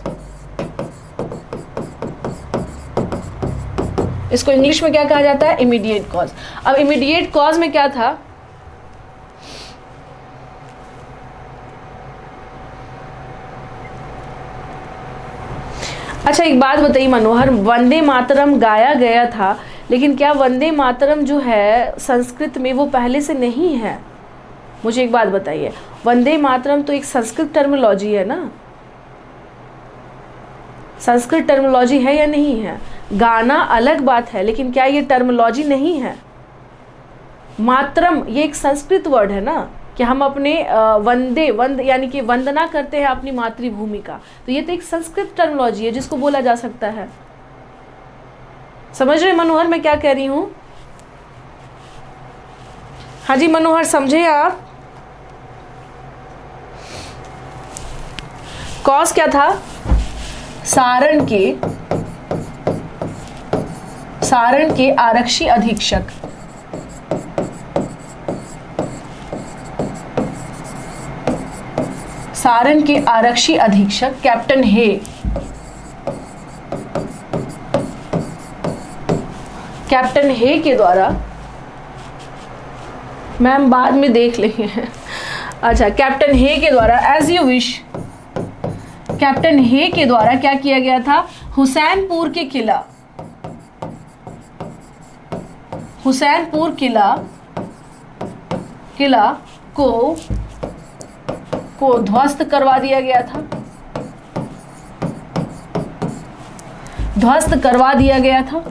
इसको इंग्लिश में क्या कहा जाता है, इमीडिएट कॉज। अब इमीडिएट कॉज में क्या था, अच्छा एक बात बताइए मनोहर, वंदे मातरम गाया गया था, लेकिन क्या वंदे मातरम जो है संस्कृत में वो पहले से नहीं है? मुझे एक बात बताइए, वंदे मातरम तो एक संस्कृत टर्मिनोलॉजी है ना, संस्कृत टर्मिनोलॉजी है या नहीं है? गाना अलग बात है, लेकिन क्या ये टर्मिनोलॉजी नहीं है? मातरम ये एक संस्कृत वर्ड है ना, कि हम अपने वंद यानी कि वंदना करते हैं अपनी मातृभूमि का, तो ये तो एक संस्कृत टर्मिनोलॉजी है जिसको बोला जा सकता है। समझ रहे मनोहर मैं क्या कह रही हूं? हाँ जी मनोहर, समझे आप? कॉज क्या था? सारण के आरक्षी अधीक्षक, सारण के आरक्षी अधीक्षक कैप्टन हे, कैप्टन हे के द्वारा, मैम बाद में देख लेंगे अच्छा, कैप्टन हे के द्वारा, एज यू विश, कैप्टन हे के द्वारा क्या किया गया था? हुसैनपुर के किला, हुसैनपुर किला को ध्वस्त करवा दिया गया था, ध्वस्त करवा दिया गया था।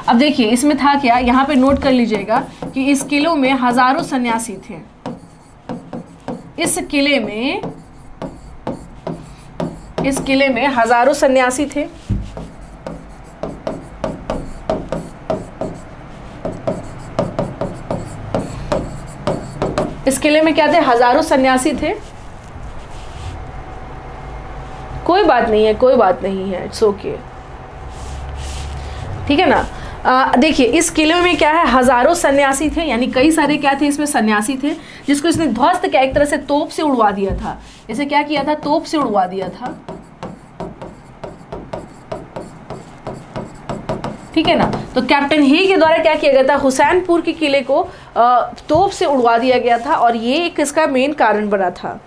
अब देखिए इसमें था क्या, यहाँ पे नोट कर लीजिएगा कि इस किले में हजारों सन्यासी थे, इस किले में हजारों सन्यासी थे। इस किले में क्या थे? हजारों सन्यासी थे। कोई बात नहीं है, इट्स ओके, ठीक है ना। देखिए इस किले में क्या है, हजारों सन्यासी थे, यानी कई सारे क्या थे इसमें सन्यासी थे, जिसको इसने ध्वस्त क्या एक तरह से तोप से उड़वा दिया था। इसे क्या किया था? तोप से उड़वा दिया था, ठीक है ना। तो कैप्टन ही के द्वारा क्या किया गया था? हुसैनपुर के किले को तोप से उड़वा दिया गया था, और ये एक इसका मेन कारण बना था।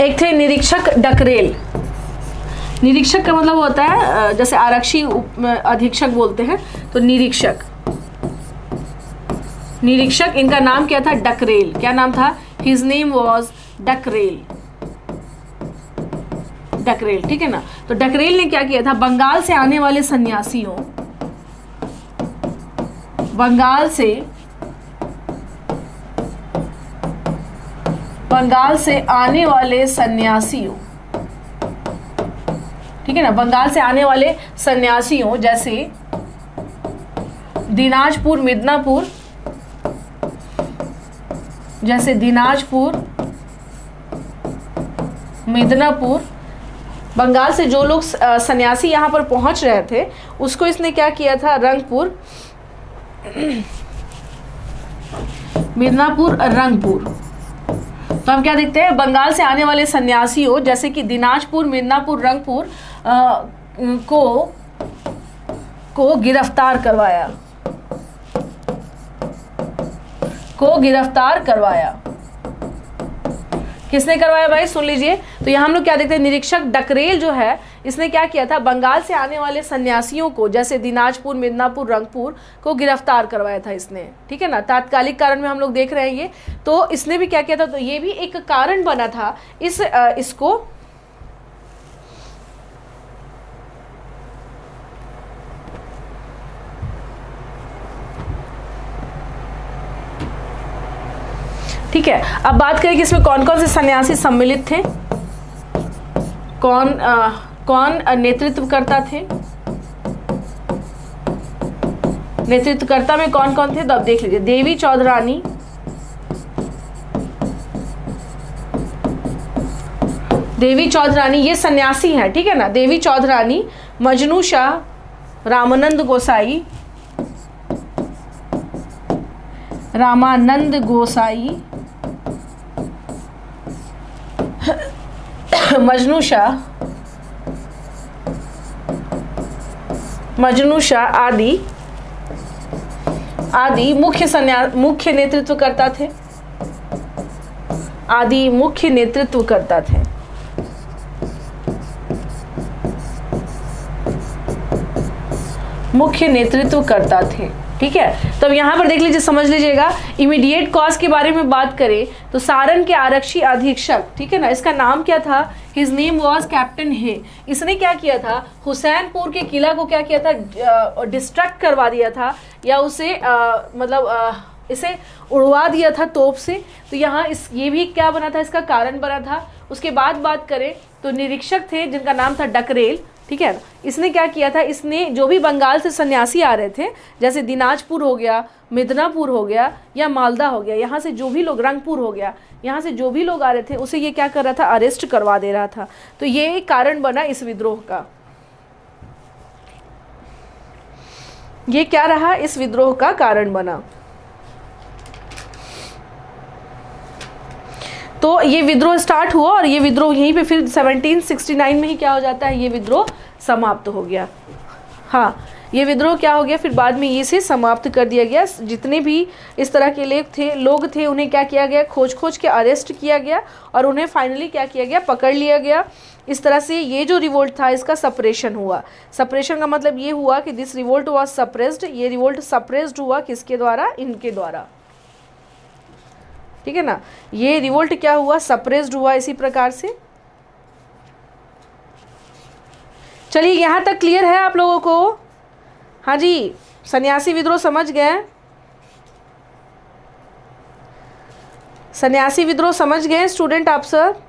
एक थे निरीक्षक डकरेल। निरीक्षक का मतलब होता है जैसे आरक्षी अधीक्षक बोलते हैं, तो निरीक्षक, निरीक्षक इनका नाम क्या था? डकरेल। क्या नाम था? His name was Dockrell. Dockrell, ठीक है ना। तो डकरेल ने क्या किया था? बंगाल से आने वाले सन्यासियों, बंगाल से आने वाले सन्यासियों, ठीक है ना, बंगाल से आने वाले सन्यासियों जैसे दिनाजपुर, मिदनापुर, जैसे दिनाजपुर, मिदनापुर, बंगाल से जो लोग सन्यासी यहाँ पर पहुंच रहे थे उसको इसने क्या किया था? रंगपुर, मिदनापुर, रंगपुर। तो हम क्या देखते हैं? बंगाल से आने वाले सन्यासियों जैसे कि दिनाजपुर, मिदनापुर, रंगपुर को गिरफ्तार करवाया, किसने करवाया भाई? सुन लीजिए। तो यहाँ हम लोग क्या देखते हैं? निरीक्षक डकरेल जो है इसने क्या किया था? बंगाल से आने वाले सन्यासियों को जैसे दिनाजपुर, मिदनापुर, रंगपुर को गिरफ्तार करवाया था इसने, ठीक है ना। तात्कालिक कारण में हम लोग देख रहे हैं ये, तो इसने भी क्या किया था? तो ये भी एक कारण बना था इसको ठीक है। अब बात करें कि इसमें कौन कौन से सन्यासी सम्मिलित थे, कौन नेतृत्वकर्ता थे, नेतृत्वकर्ता में कौन कौन थे? तो अब देख लीजिए। देवी चौधरानी, देवी चौधरानी ये सन्यासी है, ठीक है ना। देवी चौधरानी, मजनू शाह, रामानंद गोसाई, मजनू शाह आदि मुख्य नेतृत्वकर्ता थे, मुख्य नेतृत्वकर्ता थे, ठीक है। तो अब यहाँ पर देख लीजिए, समझ लीजिएगा। इमीडिएट कॉज के बारे में बात करें तो सारण के आरक्षी अधीक्षक, ठीक है ना, इसका नाम क्या था? हिज नेम वॉज कैप्टन हे। इसने क्या किया था? हुसैनपुर के किला को क्या किया था? डिस्ट्रक्ट करवा दिया था, या उसे इसे उड़वा दिया था तोप से। तो यहाँ ये भी क्या बना था? इसका कारण बना था। उसके बाद बात करें तो निरीक्षक थे जिनका नाम था डकरेल, ठीक है। इसने क्या किया था? इसने जो भी बंगाल से सन्यासी आ रहे थे जैसे दिनाजपुर हो गया, मिदनापुर हो गया या मालदा हो गया, यहाँ से जो भी लोग, रंगपुर हो गया, यहाँ से जो भी लोग आ रहे थे उसे ये क्या कर रहा था? अरेस्ट करवा दे रहा था। तो ये एक कारण बना इस विद्रोह का। ये क्या रहा? इस विद्रोह का कारण बना। तो ये विद्रोह स्टार्ट हुआ और ये विद्रोह यहीं पे फिर 1769 में ही क्या हो जाता है? ये विद्रोह समाप्त हो गया। हाँ, ये विद्रोह क्या हो गया? फिर बाद में ये से समाप्त कर दिया गया। जितने भी इस तरह के लोग थे उन्हें क्या किया गया? खोज के अरेस्ट किया गया और उन्हें फाइनली क्या किया गया? पकड़ लिया गया। इस तरह से ये जो रिवोल्ट था इसका सप्रेशन हुआ। सप्रेशन का मतलब ये हुआ कि दिस रिवोल्ट वाज सप्रेस्ड। ये रिवोल्ट सप्रेस्ड हुआ किसके द्वारा? इनके द्वारा, ठीक है ना। ये रिवोल्ट क्या हुआ? सप्रेस्ड हुआ इसी प्रकार से। चलिए, यहाँ तक क्लियर है आप लोगों को? हाँ जी, सन्यासी विद्रोह समझ गए? सन्यासी विद्रोह समझ गए स्टूडेंट आप सब?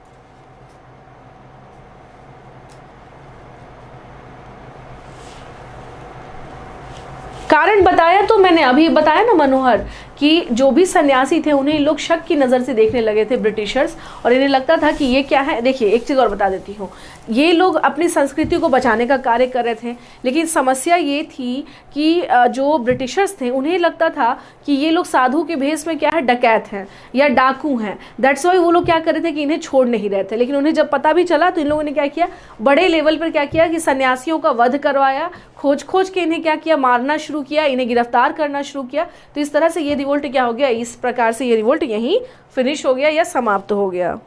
कारण बताया तो मैंने, अभी बताया ना मनोहर, कि जो भी सन्यासी थे उन्हें लोग शक की नज़र से देखने लगे थे ब्रिटिशर्स, और इन्हें लगता था कि ये क्या है। देखिए, एक चीज़ और बता देती हूँ, ये लोग अपनी संस्कृति को बचाने का कार्य कर रहे थे, लेकिन समस्या ये थी कि जो ब्रिटिशर्स थे उन्हें लगता था कि ये लोग साधु के भेष में क्या है? डकैत हैं या डाकू हैं। दैट्स वाई वो लोग क्या कर रहे थे कि इन्हें छोड़ नहीं रहे थे। लेकिन उन्हें जब पता भी चला तो इन लोगों ने क्या किया? बड़े लेवल पर क्या किया कि सन्यासियों का वध करवाया, खोज के इन्हें क्या किया? मारना शुरू किया, इन्हें गिरफ्तार करना शुरू किया। तो इस तरह से ये रिवोल्ट क्या हो गया? इस प्रकार से ये रिवोल्ट यहीं फिनिश हो गया या समाप्त हो गया।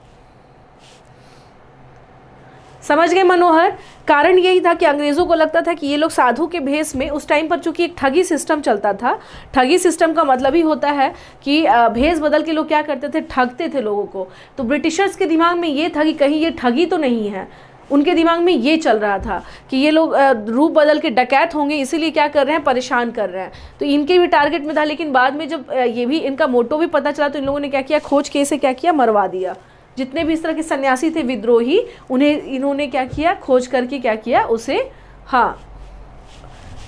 समझ गए मनोहर? कारण यही था कि अंग्रेज़ों को लगता था कि ये लोग साधु के भेष में, उस टाइम पर चूंकि एक ठगी सिस्टम चलता था, ठगी सिस्टम का मतलब ही होता है कि भेष बदल के लोग क्या करते थे, ठगते थे लोगों को। तो ब्रिटिशर्स के दिमाग में ये था कि कहीं ये ठगी तो नहीं है, उनके दिमाग में ये चल रहा था कि ये लोग रूप बदल के डकैत होंगे, इसीलिए क्या कर रहे हैं, परेशान कर रहे हैं। तो इनके भी टारगेट में था। लेकिन बाद में जब ये भी इनका मोटो भी पता चला तो इन लोगों ने क्या किया, खोज के इसे क्या किया, मरवा दिया। जितने भी इस तरह के सन्यासी थे विद्रोही, उन्हें इन्होंने क्या किया, खोज करके क्या किया, उसे हाँ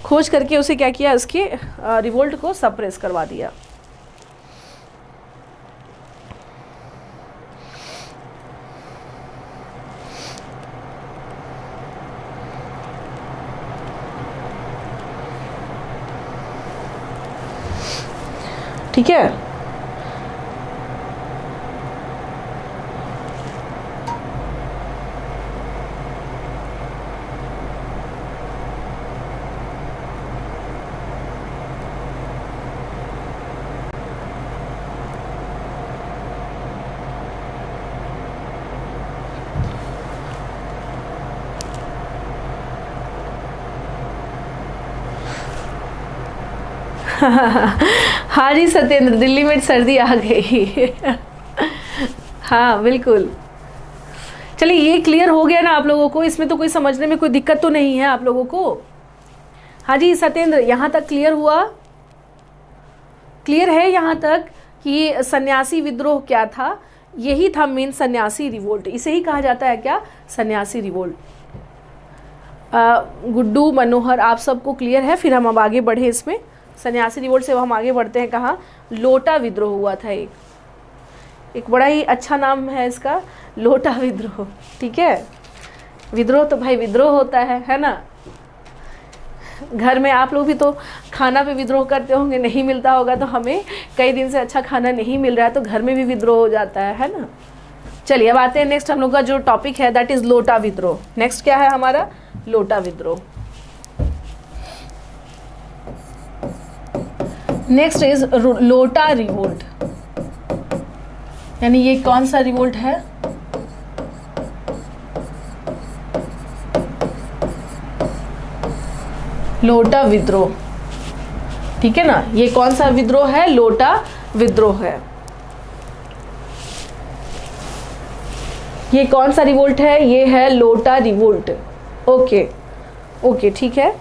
खोज करके उसे क्या किया, उसके रिवोल्ट को सप्रेस करवा दिया। ठीक है। हाँ जी सत्येंद्र, दिल्ली में सर्दी आ गई। हाँ बिल्कुल। चलिए ये क्लियर हो गया ना आप लोगों को, इसमें तो कोई समझने में कोई दिक्कत तो नहीं है आप लोगों को? हाँ जी सत्येंद्र, यहाँ तक क्लियर हुआ? क्लियर है यहाँ तक कि सन्यासी विद्रोह क्या था? यही था मेन सन्यासी रिवोल्ट, इसे ही कहा जाता है क्या, सन्यासी रिवोल्ट। गुड्डू, मनोहर, आप सबको क्लियर है? फिर हम अब आगे बढ़े इसमें। सन्यासी रिवोल्ट से हम आगे बढ़ते हैं कहाँ, लोटा विद्रोह हुआ था। एक बड़ा ही अच्छा नाम है इसका, लोटा विद्रोह। ठीक है, विद्रोह तो भाई विद्रोह होता है ना। घर में आप लोग भी तो खाना पे विद्रोह करते होंगे, नहीं मिलता होगा तो हमें कई दिन से अच्छा खाना नहीं मिल रहा है तो घर में भी विद्रोह हो जाता है ना। चलिए अब आते हैं नेक्स्ट, हम लोग का जो टॉपिक है दैट इज लोटा विद्रोह। नेक्स्ट क्या है हमारा, लोटा विद्रोह। नेक्स्ट इज लोटा रिवोल्ट। यानी ये कौन सा रिवोल्ट है, लोटा विद्रोह। ठीक है ना, ये कौन सा विद्रोह है, लोटा विद्रोह है। ये कौन सा रिवोल्ट है, ये है लोटा रिवोल्ट। ओके ओके ठीक है।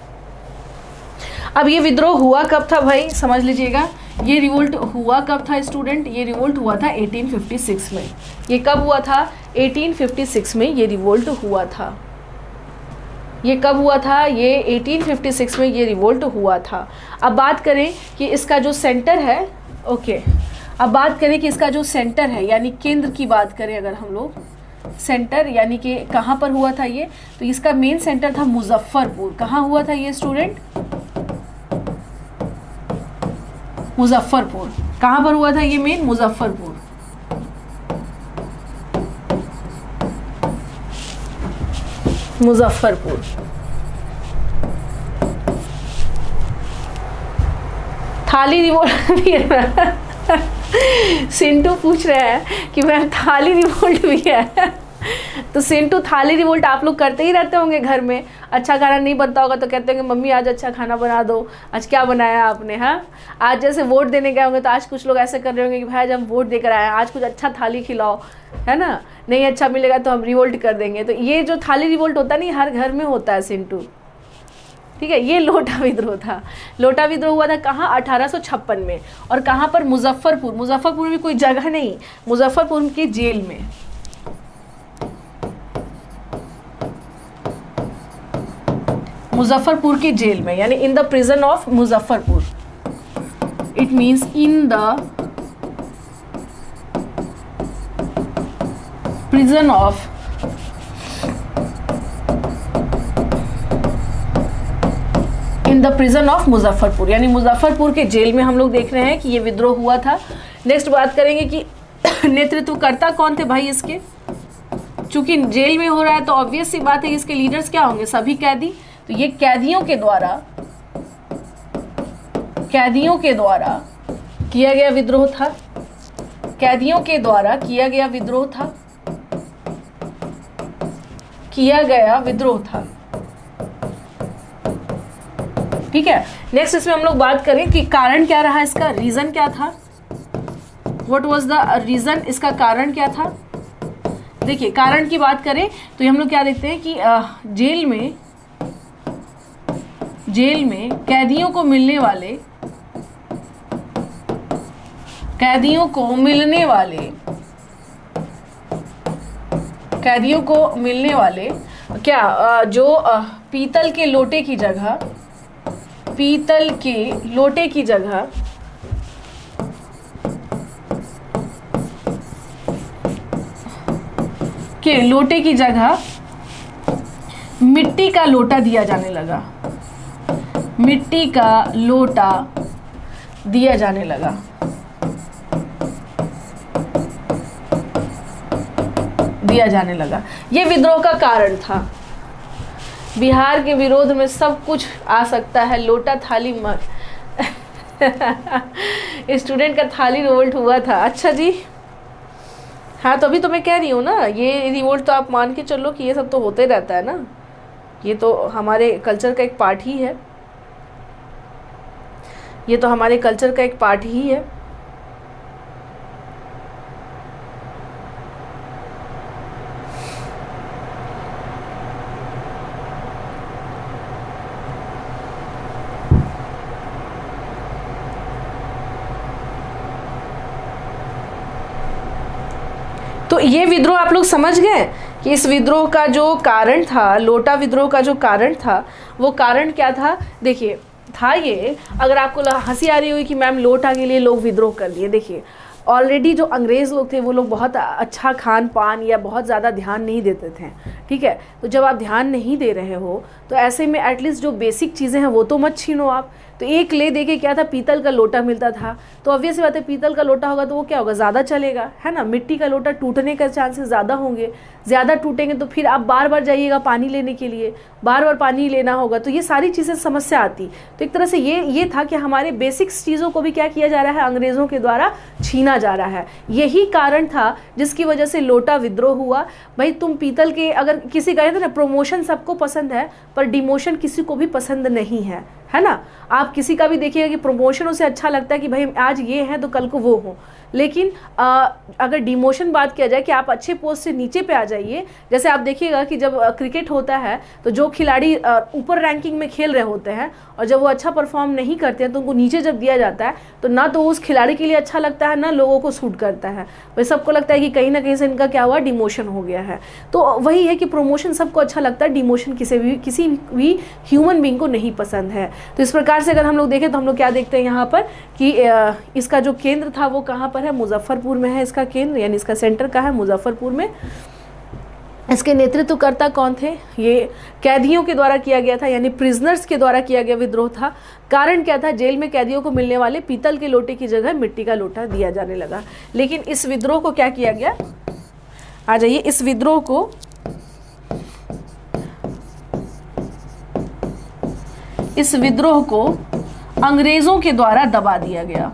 अब ये विद्रोह हुआ कब था भाई, समझ लीजिएगा। ये रिवोल्ट हुआ कब था स्टूडेंट, ये रिवोल्ट हुआ था 1856 में। ये कब हुआ था, 1856 में ये रिवोल्ट हुआ था। ये कब हुआ था, ये 1856 में ये रिवोल्ट हुआ था। अब बात करें कि इसका जो सेंटर है, ओके, अब बात करें कि इसका जो सेंटर है यानी केंद्र की बात करें अगर हम लोग, सेंटर यानी कि कहाँ पर हुआ था ये, तो इसका मेन सेंटर था मुजफ्फरपुर। कहाँ हुआ था ये स्टूडेंट, मुजफ्फरपुर। कहाँ पर हुआ था ये मेन, मुजफ्फरपुर। मुजफ्फरपुर। थाली रिवोल्ट भी है। सिंटू पूछ रहे हैं कि मैम थाली रिवोल्ट भी है। तो सिंटू थाली रिवोल्ट आप लोग करते ही रहते होंगे घर में। अच्छा खाना नहीं बनता होगा तो कहते होंगे मम्मी आज अच्छा खाना बना दो, आज क्या बनाया आपने। हाँ, आज जैसे वोट देने गए होंगे तो आज कुछ लोग ऐसे कर रहे होंगे कि भाई आज हम वोट देकर आए हैं, आज कुछ अच्छा थाली खिलाओ, है ना। नहीं अच्छा मिलेगा तो हम रिवोल्ट कर देंगे। तो ये जो थाली रिवोल्ट होता है नहीं, हर घर में होता है सिंटू। ठीक है, ये लोटा विद्रोह था। लोटा विद्रोह हुआ था कहाँ, 1856 में। और कहाँ पर, मुजफ्फरपुर। मुजफ्फरपुर में कोई जगह नहीं, मुजफ्फरपुर की जेल में। मुजफ्फरपुर की जेल में, यानी in the prison of Muzaffarpur. It means in the prison of in the prison of Muzaffarpur, यानी मुजफ्फरपुर के जेल में हम लोग देख रहे हैं कि ये विद्रोह हुआ था। नेक्स्ट बात करेंगे कि नेतृत्वकर्ता कौन थे भाई इसके। चूंकि जेल में हो रहा है तो ऑब्वियस सी बात है इसके लीडर्स क्या होंगे, सभी कैदी। तो ये कैदियों के द्वारा किया गया विद्रोह था। कैदियों के द्वारा किया गया विद्रोह था। किया गया विद्रोह था। ठीक है, नेक्स्ट इसमें हम लोग बात करें कि कारण क्या रहा, इसका रीजन क्या था, व्हाट वाज द रीजन, इसका कारण क्या था। देखिए कारण की बात करें तो हम लोग क्या देखते हैं कि जेल में कैदियों को मिलने वाले क्या जो पीतल के लोटे की जगह मिट्टी का लोटा दिया जाने लगा, मिट्टी का लोटा दिया जाने लगा। ये विद्रोह का कारण था। बिहार के विरोध में सब कुछ आ सकता है, लोटा थाली मत स्टूडेंट का थाली रिवोल्ट हुआ था। अच्छा जी, हाँ तो अभी तो मैं कह रही हूँ ना, ये रिवोल्ट तो आप मान के चलो कि ये सब तो होते रहता है ना, ये तो हमारे कल्चर का एक पार्ट ही है, तो ये विद्रोह आप लोग समझ गए कि इस विद्रोह का जो कारण था, लोटा विद्रोह का जो कारण था, वो कारण क्या था। देखिए था ये, अगर आपको हंसी आ रही हुई कि मैम लोटा के लिए लोग विद्रोह कर लिए, देखिए ऑलरेडी जो अंग्रेज़ लोग थे वो लोग बहुत अच्छा खान पान या बहुत ज़्यादा ध्यान नहीं देते थे। ठीक है, तो जब आप ध्यान नहीं दे रहे हो तो ऐसे में एटलीस्ट जो बेसिक चीज़ें हैं वो तो मत छीनो आप। तो एक ले दे के क्या था, पीतल का लोटा मिलता था, तो ऑब्वियस बात है पीतल का लोटा होगा तो वो क्या होगा, ज़्यादा चलेगा, है ना। मिट्टी का लोटा टूटने का चांसेस ज़्यादा होंगे, ज़्यादा टूटेंगे तो फिर आप बार बार जाइएगा पानी लेने के लिए, बार बार पानी लेना होगा, तो ये सारी चीज़ें समस्या आती। तो एक तरह से ये था कि हमारे बेसिक्स चीज़ों को भी क्या किया जा रहा है, अंग्रेज़ों के द्वारा छीना जा रहा है। यही कारण था जिसकी वजह से लोटा विद्रोह हुआ। भाई तुम पीतल के, अगर किसी कहते हैं ना प्रमोशन सबको पसंद है पर डिमोशन किसी को भी पसंद नहीं है ना। आप किसी का भी देखिएगा कि प्रमोशन उसे अच्छा लगता है कि भाई आज ये है तो कल को वो हो, लेकिन अगर डिमोशन बात किया जाए कि आप अच्छे पोस्ट से नीचे पे आ जाइए, जैसे आप देखिएगा कि जब क्रिकेट होता है तो जो खिलाड़ी ऊपर रैंकिंग में खेल रहे होते हैं और जब वो अच्छा परफॉर्म नहीं करते हैं तो उनको नीचे जब दिया जाता है तो ना तो उस खिलाड़ी के लिए अच्छा लगता है ना लोगों को सूट करता है। भाई सबको लगता है कि कहीं ना कहीं से इनका क्या हुआ, डिमोशन हो गया है। तो वही है कि प्रमोशन सबको अच्छा लगता है, डिमोशन किसी भी ह्यूमन बीइंग को नहीं पसंद है। तो इस प्रकार से अगर हम लोग देखें तो हम लोग क्या देखते हैं यहाँ पर कि इसका जो केंद्र था वो कहाँ पर है, मुजफ्फरपुर में है इसका केंद्र, यानी इसका सेंटर कहाँ है, मुजफ्फरपुर में। इसके नेतृत्वकर्ता कौन थे, ये कैदियों के द्वारा किया गया था, यानी प्रिजनर्स के द्वारा किया गया विद्रोह था। कारण क्या था, जेल में कैदियों को मिलने वाले पीतल के लोटे की जगह मिट्टी का लोटा दिया जाने लगा। लेकिन इस विद्रोह को क्या किया गया, आ जाइए, इस विद्रोह को अंग्रेजों के द्वारा दबा दिया गया,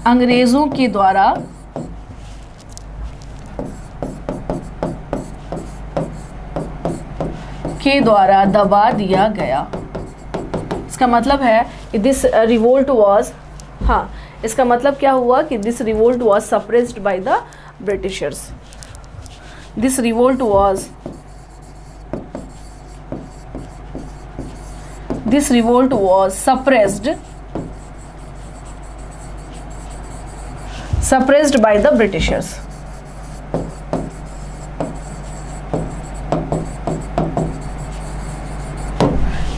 अंग्रेजों के द्वारा दबा दिया गया। इसका मतलब है कि दिस रिवोल्ट वाज, हाँ इसका मतलब क्या हुआ कि this revolt was suppressed by the Britishers, this revolt was suppressed by the Britishers।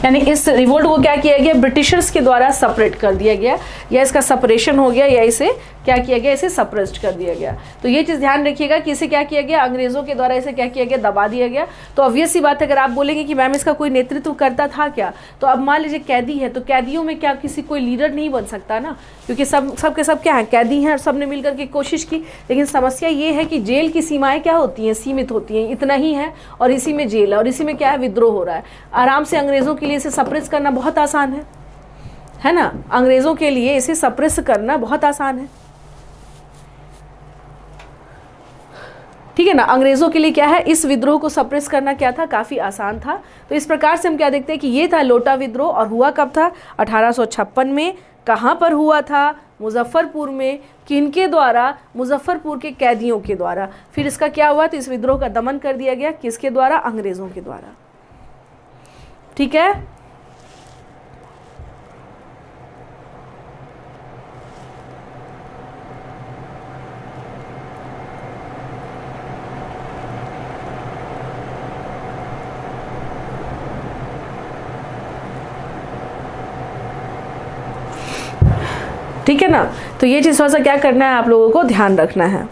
यानी इस रिवोल्ट को क्या किया गया, ब्रिटिशर्स के द्वारा सेपरेट कर दिया गया, या इसका सेपरेशन हो गया, या इसे क्या किया गया, इसे सप्रेस्ड कर दिया गया। तो ये चीज़ ध्यान रखिएगा कि इसे क्या किया गया, अंग्रेज़ों के द्वारा इसे क्या किया गया, दबा दिया गया। तो ऑब्वियस सी बात है, अगर आप बोलेंगे कि मैम इसका कोई नेतृत्व करता था क्या, तो अब मान लीजिए कैदी है तो कैदियों में क्या किसी कोई लीडर नहीं बन सकता ना, क्योंकि सब के सब क्या है, कैदी हैं और सब ने मिल करके कोशिश की। लेकिन समस्या ये है कि जेल की सीमाएँ क्या होती हैं, सीमित होती हैं, इतना ही है और इसी में जेल है और इसी में क्या है, विद्रोह हो रहा है। आराम से अंग्रेज़ों के लिए इसे सप्रेस करना बहुत आसान है ना, अंग्रेज़ों के लिए इसे सप्रेस करना बहुत आसान है। ठीक है ना। अंग्रेज़ों के लिए क्या है, इस विद्रोह को सप्रेस करना क्या था, काफ़ी आसान था। तो इस प्रकार से हम क्या देखते हैं कि ये था लोटा विद्रोह, और हुआ कब था, 1856 में। कहाँ पर हुआ था, मुजफ्फरपुर में। किनके द्वारा, मुजफ्फरपुर के कैदियों के द्वारा। फिर इसका क्या हुआ, तो इस विद्रोह का दमन कर दिया गया, किसके द्वारा, अंग्रेज़ों के द्वारा। ठीक है। ठीक है ना। तो ये चीज़ थोड़ा सा क्या करना है, आप लोगों को ध्यान रखना है।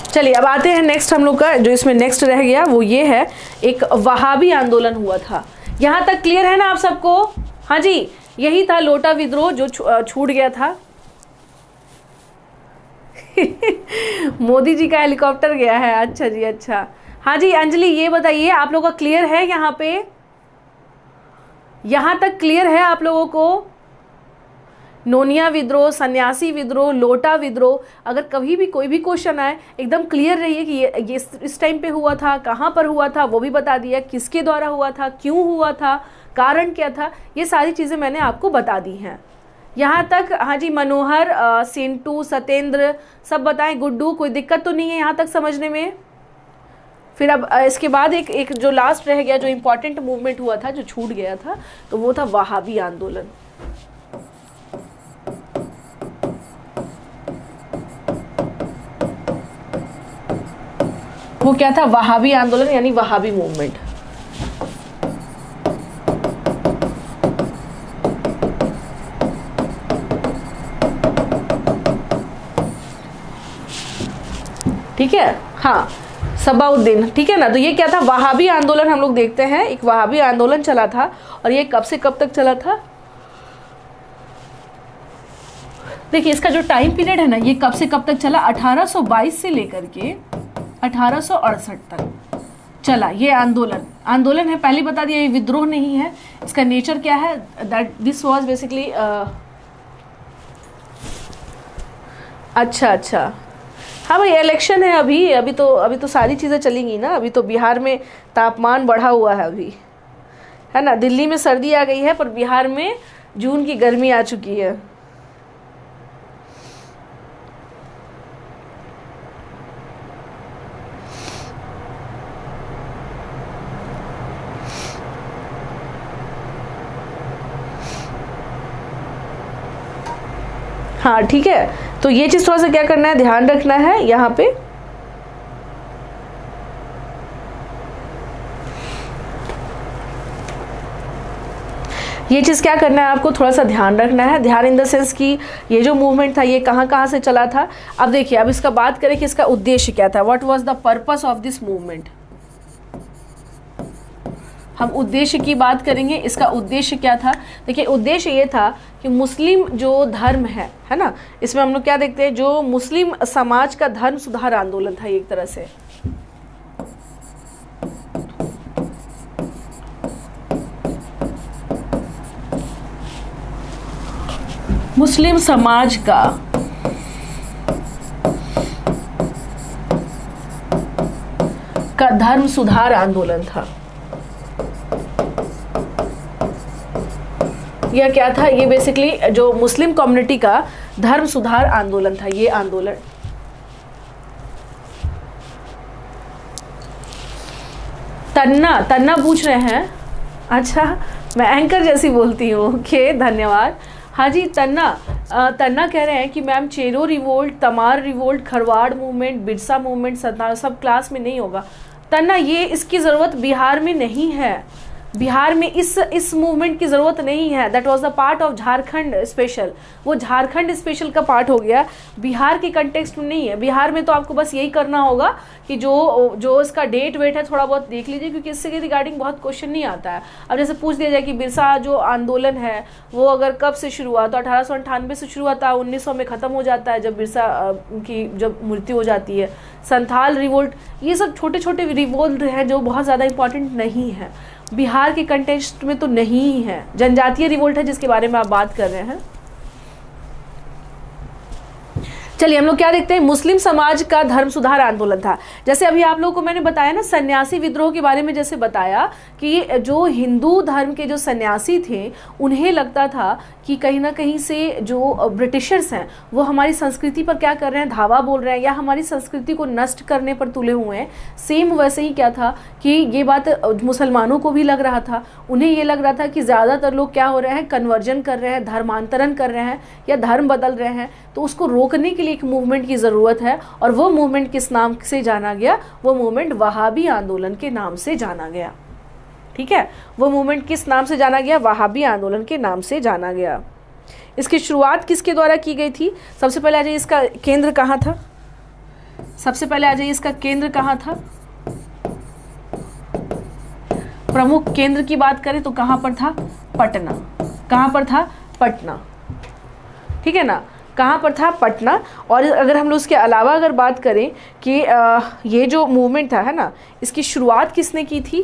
चलिए अब आते हैं नेक्स्ट, हम लोग का जो इसमें नेक्स्ट रह गया वो ये है, एक वहाबी आंदोलन हुआ था। यहाँ तक क्लियर है ना आप सबको? हाँ जी, यही था लोटा विद्रोह जो छूट गया था। मोदी जी का हेलीकॉप्टर गया है, अच्छा जी अच्छा। हाँ जी अंजलि, ये बताइए आप लोगों का क्लियर है यहाँ पे, यहाँ तक क्लियर है आप लोगों को? नोनिया विद्रोह, सन्यासी विद्रोह, लोटा विद्रोह, अगर कभी भी कोई भी क्वेश्चन आए एकदम क्लियर रहिए कि ये इस टाइम पे हुआ था, कहाँ पर हुआ था वो भी बता दिया, किसके द्वारा हुआ था, क्यों हुआ था, कारण क्या था, ये सारी चीज़ें मैंने आपको बता दी हैं यहाँ तक। हाँ जी मनोहर, सिंटू, सत्येंद्र सब बताएं, गुड्डू कोई दिक्कत तो नहीं है यहाँ तक समझने में? फिर अब इसके बाद एक जो लास्ट रह गया, जो इम्पोर्टेंट मूवमेंट हुआ था, जो छूट गया था, तो वो था वहाबी आंदोलन। वो क्या था, वहाबी आंदोलन यानी वहाबी मूवमेंट। ठीक है, हाँ सबाउद्दीन, ठीक है ना। तो ये क्या था, वहाबी आंदोलन हम लोग देखते हैं, एक वहाबी आंदोलन चला था, और ये कब से कब तक चला था? देखिए इसका जो टाइम पीरियड है ना, ये कब से कब तक चला, 1822 से लेकर के 1868 तक चला ये आंदोलन। आंदोलन है, पहले बता दिया, ये विद्रोह नहीं है। इसका नेचर क्या है, दैट दिस वाज बेसिकली अच्छा हाँ भाई, इलेक्शन है अभी तो सारी चीज़ें चलेंगी ना। अभी तो बिहार में तापमान बढ़ा हुआ है अभी, है ना। दिल्ली में सर्दी आ गई है, पर बिहार में जून की गर्मी आ चुकी है। हाँ ठीक है, तो ये चीज़ थोड़ा सा क्या करना है, ध्यान रखना है यहाँ पे। ये चीज़ क्या करना है आपको, थोड़ा सा ध्यान रखना है। ध्यान इन द सेंस कि ये जो मूवमेंट था ये कहाँ से चला था। अब देखिए, अब इसका बात करें कि इसका उद्देश्य क्या था, what was the purpose of this movement. हम उद्देश्य की बात करेंगे, इसका उद्देश्य क्या था। देखिए उद्देश्य ये था कि मुस्लिम जो धर्म है ना, इसमें हम लोग क्या देखते हैं, जो मुस्लिम समाज का धर्म सुधार आंदोलन था एक तरह से। मुस्लिम समाज का धर्म सुधार आंदोलन था। यह क्या था, ये बेसिकली जो मुस्लिम कम्युनिटी का धर्म सुधार आंदोलन था ये आंदोलन। तन्ना पूछ रहे हैं, अच्छा मैं एंकर जैसी बोलती हूँ, ओके धन्यवाद। हाँ जी तन्ना कह रहे हैं कि ma'am Chero revolt, Tamar revolt, Kharwad movement, Birsa movement सब क्लास में नहीं होगा। तन्ना ये इसकी ज़रूरत बिहार में नहीं है, बिहार में इस मूवमेंट की ज़रूरत नहीं है। That was the part of Jharkhand special, वो झारखंड स्पेशल का पार्ट हो गया, बिहार के कंटेक्स्ट में नहीं है। बिहार में तो आपको बस यही करना होगा कि जो इसका डेट वेट है थोड़ा बहुत देख लीजिए, क्योंकि इससे के रिगार्डिंग बहुत क्वेश्चन नहीं आता है। अब जैसे पूछ दिया जाए कि बिरसा जो आंदोलन है वो अगर कब से शुरू हुआ, तो 1898 से शुरू हुआ था, 1900 में ख़त्म हो जाता है जब बिरसा की जब मृत्यु हो जाती है। संथाल रिवोल्ट, ये सब छोटे छोटे रिवोल्ट हैं जो बहुत ज़्यादा इंपॉर्टेंट नहीं है, बिहार के कंटेक्स्ट में तो नहीं है। जनजातीय रिवोल्ट है जिसके बारे में आप बात कर रहे हैं। चलिए हम लोग क्या देखते हैं, मुस्लिम समाज का धर्म सुधार आंदोलन था। जैसे अभी आप लोगों को मैंने बताया ना सन्यासी विद्रोह के बारे में, जैसे बताया कि जो हिंदू धर्म के जो सन्यासी थे उन्हें लगता था कि कहीं ना कहीं से जो ब्रिटिशर्स हैं वो हमारी संस्कृति पर क्या कर रहे हैं, धावा बोल रहे हैं या हमारी संस्कृति को नष्ट करने पर तुले हुए हैं। सेम वैसे ही क्या था कि ये बात मुसलमानों को भी लग रहा था। उन्हें ये लग रहा था कि ज़्यादातर लोग क्या हो रहे हैं, कन्वर्जन कर रहे हैं, धर्मांतरण कर रहे हैं या धर्म बदल रहे हैं, तो उसको रोकने के लिए एक मूवमेंट की ज़रूरत है। और वो मूवमेंट किस नाम से जाना गया, वो मूवमेंट वहाबी आंदोलन के नाम से जाना गया। ठीक है, वो मूवमेंट किस नाम से जाना गया, वहाबी आंदोलन के नाम से जाना गया। इसकी शुरुआत किसके द्वारा की गई थी? सबसे पहले आ जाइए, इसका केंद्र कहाँ था? सबसे पहले आ जाइए, इसका केंद्र कहाँ था? प्रमुख केंद्र की बात करें तो कहाँ पर था? पटना। कहाँ पर था? पटना। ठीक है ना, कहाँ पर था? पटना। और अगर हम लोग उसके अलावा अगर बात करें कि ये जो मूवमेंट था है ना, इसकी शुरुआत किसने की थी?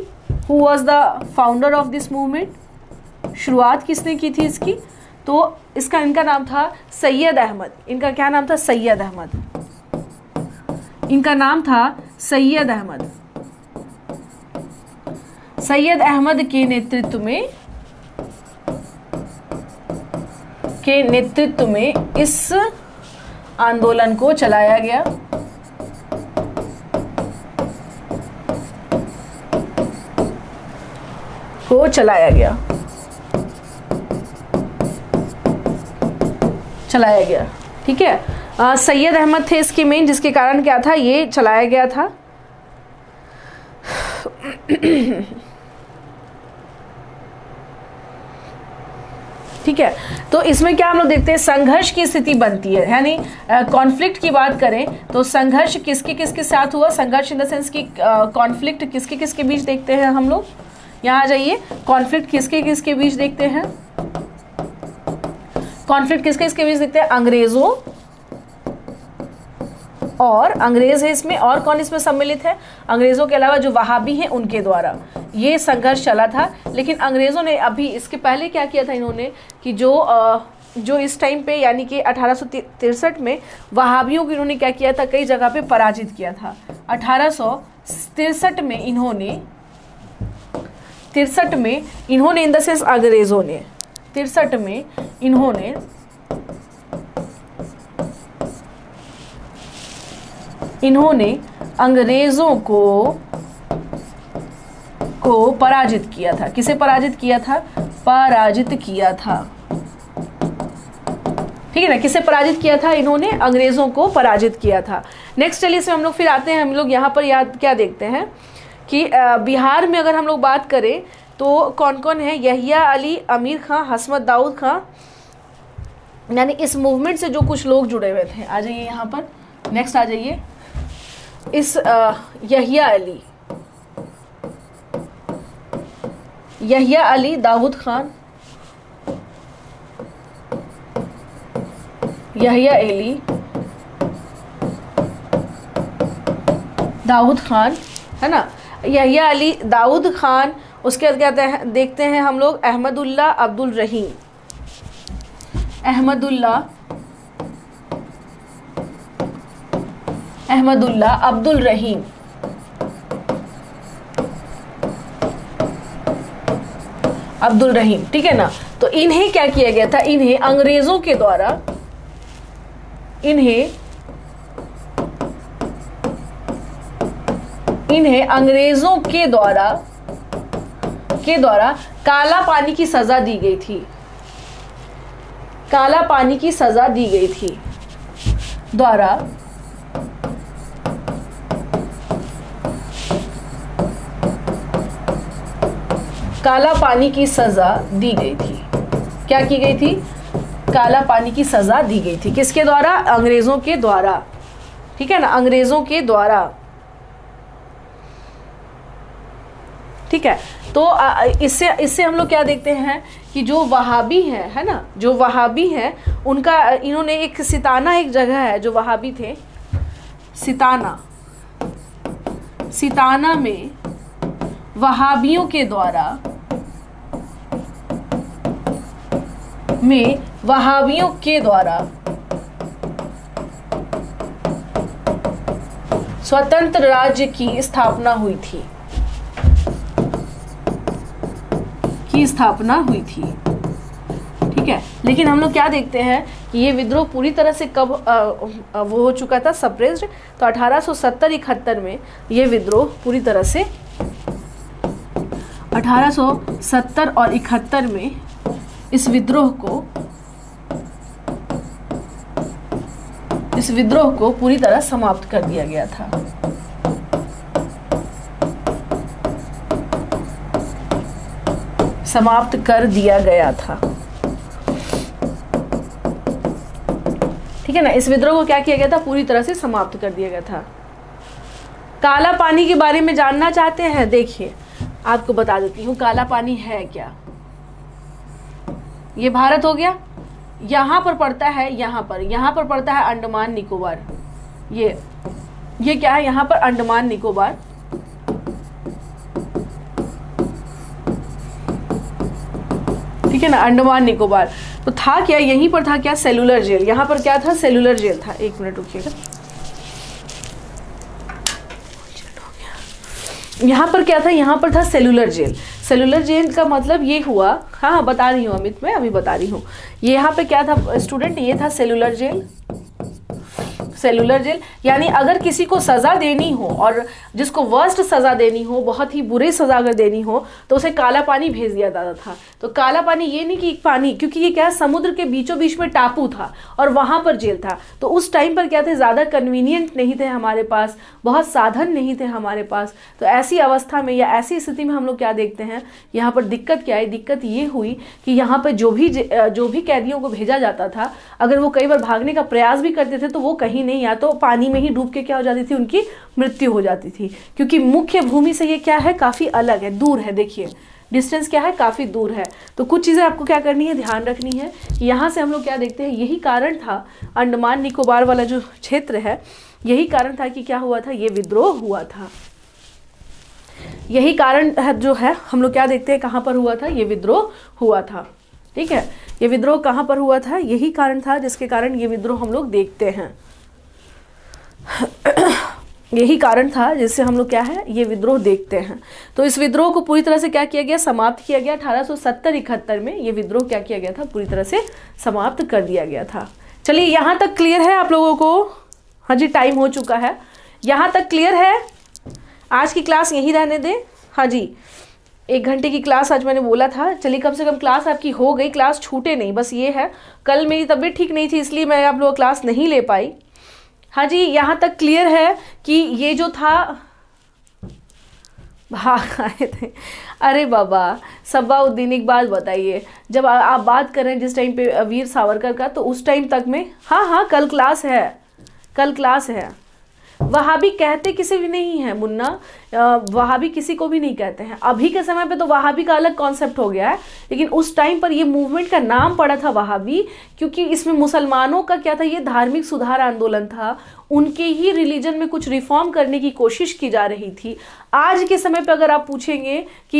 Who was the founder of this movement? शुरुआत किसने की थी इसकी? तो इसका इनका नाम था सैयद अहमद। इनका क्या नाम था? सैयद अहमद। इनका नाम था सैयद अहमद। सैयद अहमद के नेतृत्व में इस आंदोलन को चलाया गया। चलाया गया। ठीक है, सैयद अहमद थे इसके मेन, जिसके कारण क्या था, ये चलाया गया था। ठीक है, तो इसमें क्या हम लोग देखते हैं, संघर्ष की स्थिति बनती है, यानी कॉन्फ्लिक्ट की बात करें तो संघर्ष किसके किसके साथ हुआ? संघर्ष इन द सेंस की कॉन्फ्लिक्ट किसके किसके बीच देखते हैं हम लोग? यहाँ आ जाइए, कॉन्फ्लिक्ट किसके किसके बीच देखते हैं? कॉन्फ्लिक्ट किसके किसके बीच देखते हैं? अंग्रेजों और अंग्रेज है इसमें, और कौन इसमें सम्मिलित है? अंग्रेजों के अलावा जो वहाबी हैं उनके द्वारा ये संघर्ष चला था। लेकिन अंग्रेजों ने अभी इसके पहले क्या किया था इन्होंने कि जो इस टाइम पे यानी कि 1863 में वहाबियों को इन्होंने क्या किया था, कई जगह पे पराजित किया था। 1863 में इन्होंने इन द सेंस अंग्रेजों ने 63 में इन्होंने अंग्रेजों को पराजित किया था। किसे पराजित किया था? पराजित किया था। ठीक है ना, किसे पराजित किया था? इन्होंने अंग्रेजों को पराजित किया था। नेक्स्ट चलिए इसमें हम लोग फिर आते हैं, हम लोग यहाँ पर याद क्या देखते हैं कि बिहार में अगर हम लोग बात करें तो कौन कौन है? यहिया अली, अमीर खां, हसमत दाऊद खां, यानी इस मूवमेंट से जो कुछ लोग जुड़े हुए थे। आ जाइए यहाँ पर, नेक्स्ट आ जाइए, इस यहिया अली दाऊद खान, यहिया अली दाऊद खान है ना, यहिया अली दाऊद खान। उसके बाद क्या देखते हैं हम लोग, अहमदुल्लाह अब्दुल रहीम, अहमदुल्लाह अब्दुल रहीम, ठीक है ना। तो इन्हें क्या किया गया था? इन्हें अंग्रेजों के द्वारा काला पानी की सजा दी गई थी। काला पानी की सजा दी गई थी काला पानी की सजा दी गई थी। क्या की गई थी? काला पानी की सजा दी गई थी। किसके द्वारा? अंग्रेजों के द्वारा। ठीक है ना, अंग्रेजों के द्वारा। ठीक है, तो इससे हम लोग क्या देखते हैं कि जो वहाबी हैं है ना, जो वहाबी हैं उनका इन्होंने एक सिताना, एक जगह है जो वहाबी थे, सिताना में वहाबियों के द्वारा स्वतंत्र राज्य की स्थापना हुई थी, ठीक है। लेकिन हम लोग क्या देखते हैं कि ये विद्रोह पूरी तरह से कब वो हो चुका था, सप्रेस्ड। तो 1870-71 में ये विद्रोह पूरी तरह से 1870 और 71 में इस विद्रोह को पूरी तरह समाप्त कर दिया गया था। समाप्त कर दिया गया था, ठीक है ना। इस विद्रोह को क्या किया गया था, पूरी तरह से समाप्त कर दिया गया था। काला पानी के बारे में जानना चाहते हैं, देखिए आपको बता देती हूँ काला पानी है क्या। ये भारत हो गया, यहाँ पर पड़ता है, यहाँ पर पड़ता है अंडमान निकोबार। ये क्या है, यहाँ पर अंडमान निकोबार। ठीक है ना, अंडमान निकोबार। तो था क्या, यहीं पर था क्या, सेलुलर जेल। यहाँ पर क्या था, सेलुलर जेल था। एक मिनट रुकिएगा, यहाँ पर क्या था, यहाँ पर था सेलुलर जेल। सेलुलर जेल का मतलब ये हुआ, हाँ बता रही हूँ अमित, मैं अभी बता रही हूँ। ये यहाँ पे क्या था स्टूडेंट, ये था सेलुलर जेल। सेलुलर जेल यानी अगर किसी को सज़ा देनी हो और जिसको वर्स्ट सज़ा देनी हो, बहुत ही बुरी सज़ा अगर देनी हो, तो उसे काला पानी भेज दिया जाता था। तो काला पानी ये नहीं कि पानी, क्योंकि ये क्या समुद्र के बीचों बीच में टापू था और वहाँ पर जेल था। तो उस टाइम पर क्या थे, ज़्यादा कन्वीनियंट नहीं थे हमारे पास, बहुत साधन नहीं थे हमारे पास। तो ऐसी अवस्था में या ऐसी स्थिति में हम लोग क्या देखते हैं, यहाँ पर दिक्कत क्या है, दिक्कत ये हुई कि यहाँ पर जो भी कैदियों को भेजा जाता था, अगर वो कई बार भागने का प्रयास भी करते थे तो वो कहीं नहीं, या तो पानी में ही डूब के क्या हो जाती थी, उनकी मृत्यु हो जाती थी। क्योंकि मुख्य भूमि से ये क्या है, काफ़ी अलग है, दूर है। देखिए डिस्टेंस क्या है, काफ़ी दूर है। तो कुछ चीज़ें आपको क्या करनी है, ध्यान रखनी है कि यहाँ से हम लोग क्या देखते हैं, यही कारण था, अंडमान निकोबार वाला जो क्षेत्र है, यही कारण था कि क्या हुआ था, ये विद्रोह हुआ था। यही कारण है जो है, हम लोग क्या देखते हैं, कहाँ पर हुआ था, ये विद्रोह हुआ था। ठीक है, ये विद्रोह कहाँ पर हुआ था, यही कारण था जिसके कारण ये विद्रोह हम लोग देखते हैं। यही कारण था जिससे हम लोग क्या है, ये विद्रोह देखते हैं। तो इस विद्रोह को पूरी तरह से क्या किया गया, समाप्त किया गया। 1870-71 में ये विद्रोह क्या किया गया था, पूरी तरह से समाप्त कर दिया गया था। चलिए यहाँ तक क्लियर है आप लोगों को? हाँ जी, टाइम हो चुका है, यहाँ तक क्लियर है? आज की क्लास यहीं रहने दें। हाँ जी, 1 घंटे की क्लास आज मैंने बोला था। चलिए कम से कम क्लास आपकी हो गई, क्लास छूटे नहीं। बस ये है, कल मेरी तबीयत ठीक नहीं थी इसलिए मैं आप लोग क्लास नहीं ले पाई। हाँ जी, यहाँ तक क्लियर है कि ये जो था, भाग आए थे। अरे बाबा सब्बाउद्दीन, एक बात बताइए, जब आप बात कर रहे हैं जिस टाइम पे वीर सावरकर का, तो उस टाइम तक में, हाँ कल क्लास है, कल क्लास है। वहाबी कहते किसी भी नहीं है मुन्ना, वहाबी किसी को भी नहीं कहते हैं। अभी के समय पे तो वहाबी का अलग कॉन्सेप्ट हो गया है, लेकिन उस टाइम पर ये मूवमेंट का नाम पड़ा था वहाबी, क्योंकि इसमें मुसलमानों का क्या था, ये धार्मिक सुधार आंदोलन था। उनके ही रिलीजन में कुछ रिफॉर्म करने की कोशिश की जा रही थी। आज के समय पर अगर आप पूछेंगे कि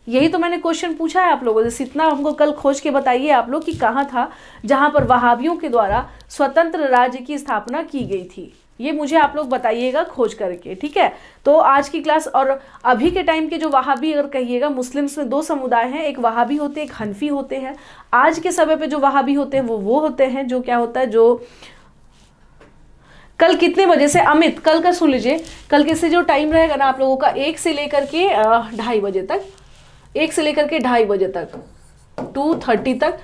यही तो मैंने क्वेश्चन पूछा है आप लोगों से, इतना हमको कल खोज के बताइए आप लोग कि कहाँ था जहाँ पर वहाबियों के द्वारा स्वतंत्र राज्य की स्थापना की गई थी, ये मुझे आप लोग बताइएगा खोज करके। ठीक है, तो आज की क्लास, और अभी के टाइम के जो वहाबी अगर कहिएगा, मुस्लिम्स में 2 समुदाय हैं, एक वहाबी होते हैं, एक हनफी होते हैं। आज के समय पे जो वहाबी होते हैं वो होते हैं जो क्या होता है, जो कल कितने बजे से, अमित कल का सुन लीजिए, कल के से जो टाइम रहेगा ना आप लोगों का, 1 से लेकर के 2:30 बजे तक, 1 से लेकर के 2:30 बजे तक, 2:30 तक।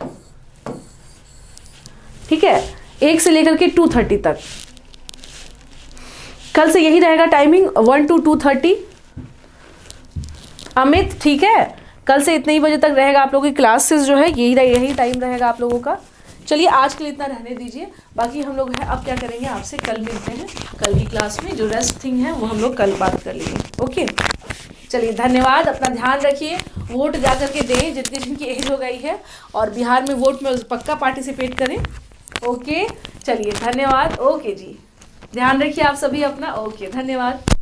ठीक है, 1 से लेकर के 2:30 तक कल से यही रहेगा टाइमिंग, 1 to 2:30। अमित ठीक है, कल से इतने ही बजे तक रहेगा आप लोगों की क्लासेस जो है, यही टाइम रहेगा आप लोगों का। चलिए आज के लिए इतना रहने दीजिए, बाकी हम लोग है अब क्या करेंगे, आपसे कल मिलते हैं। कल की क्लास में जो रेस्ट थिंग है वो हम लोग कल बात कर लेंगे। ओके, चलिए धन्यवाद, अपना ध्यान रखिए, वोट जा करके दें जितनी जिनकी एज हो गई है, और बिहार में वोट में पक्का पार्टिसिपेट करें। ओके चलिए धन्यवाद। ओके जी, ध्यान रखिए आप सभी अपना। ओके धन्यवाद।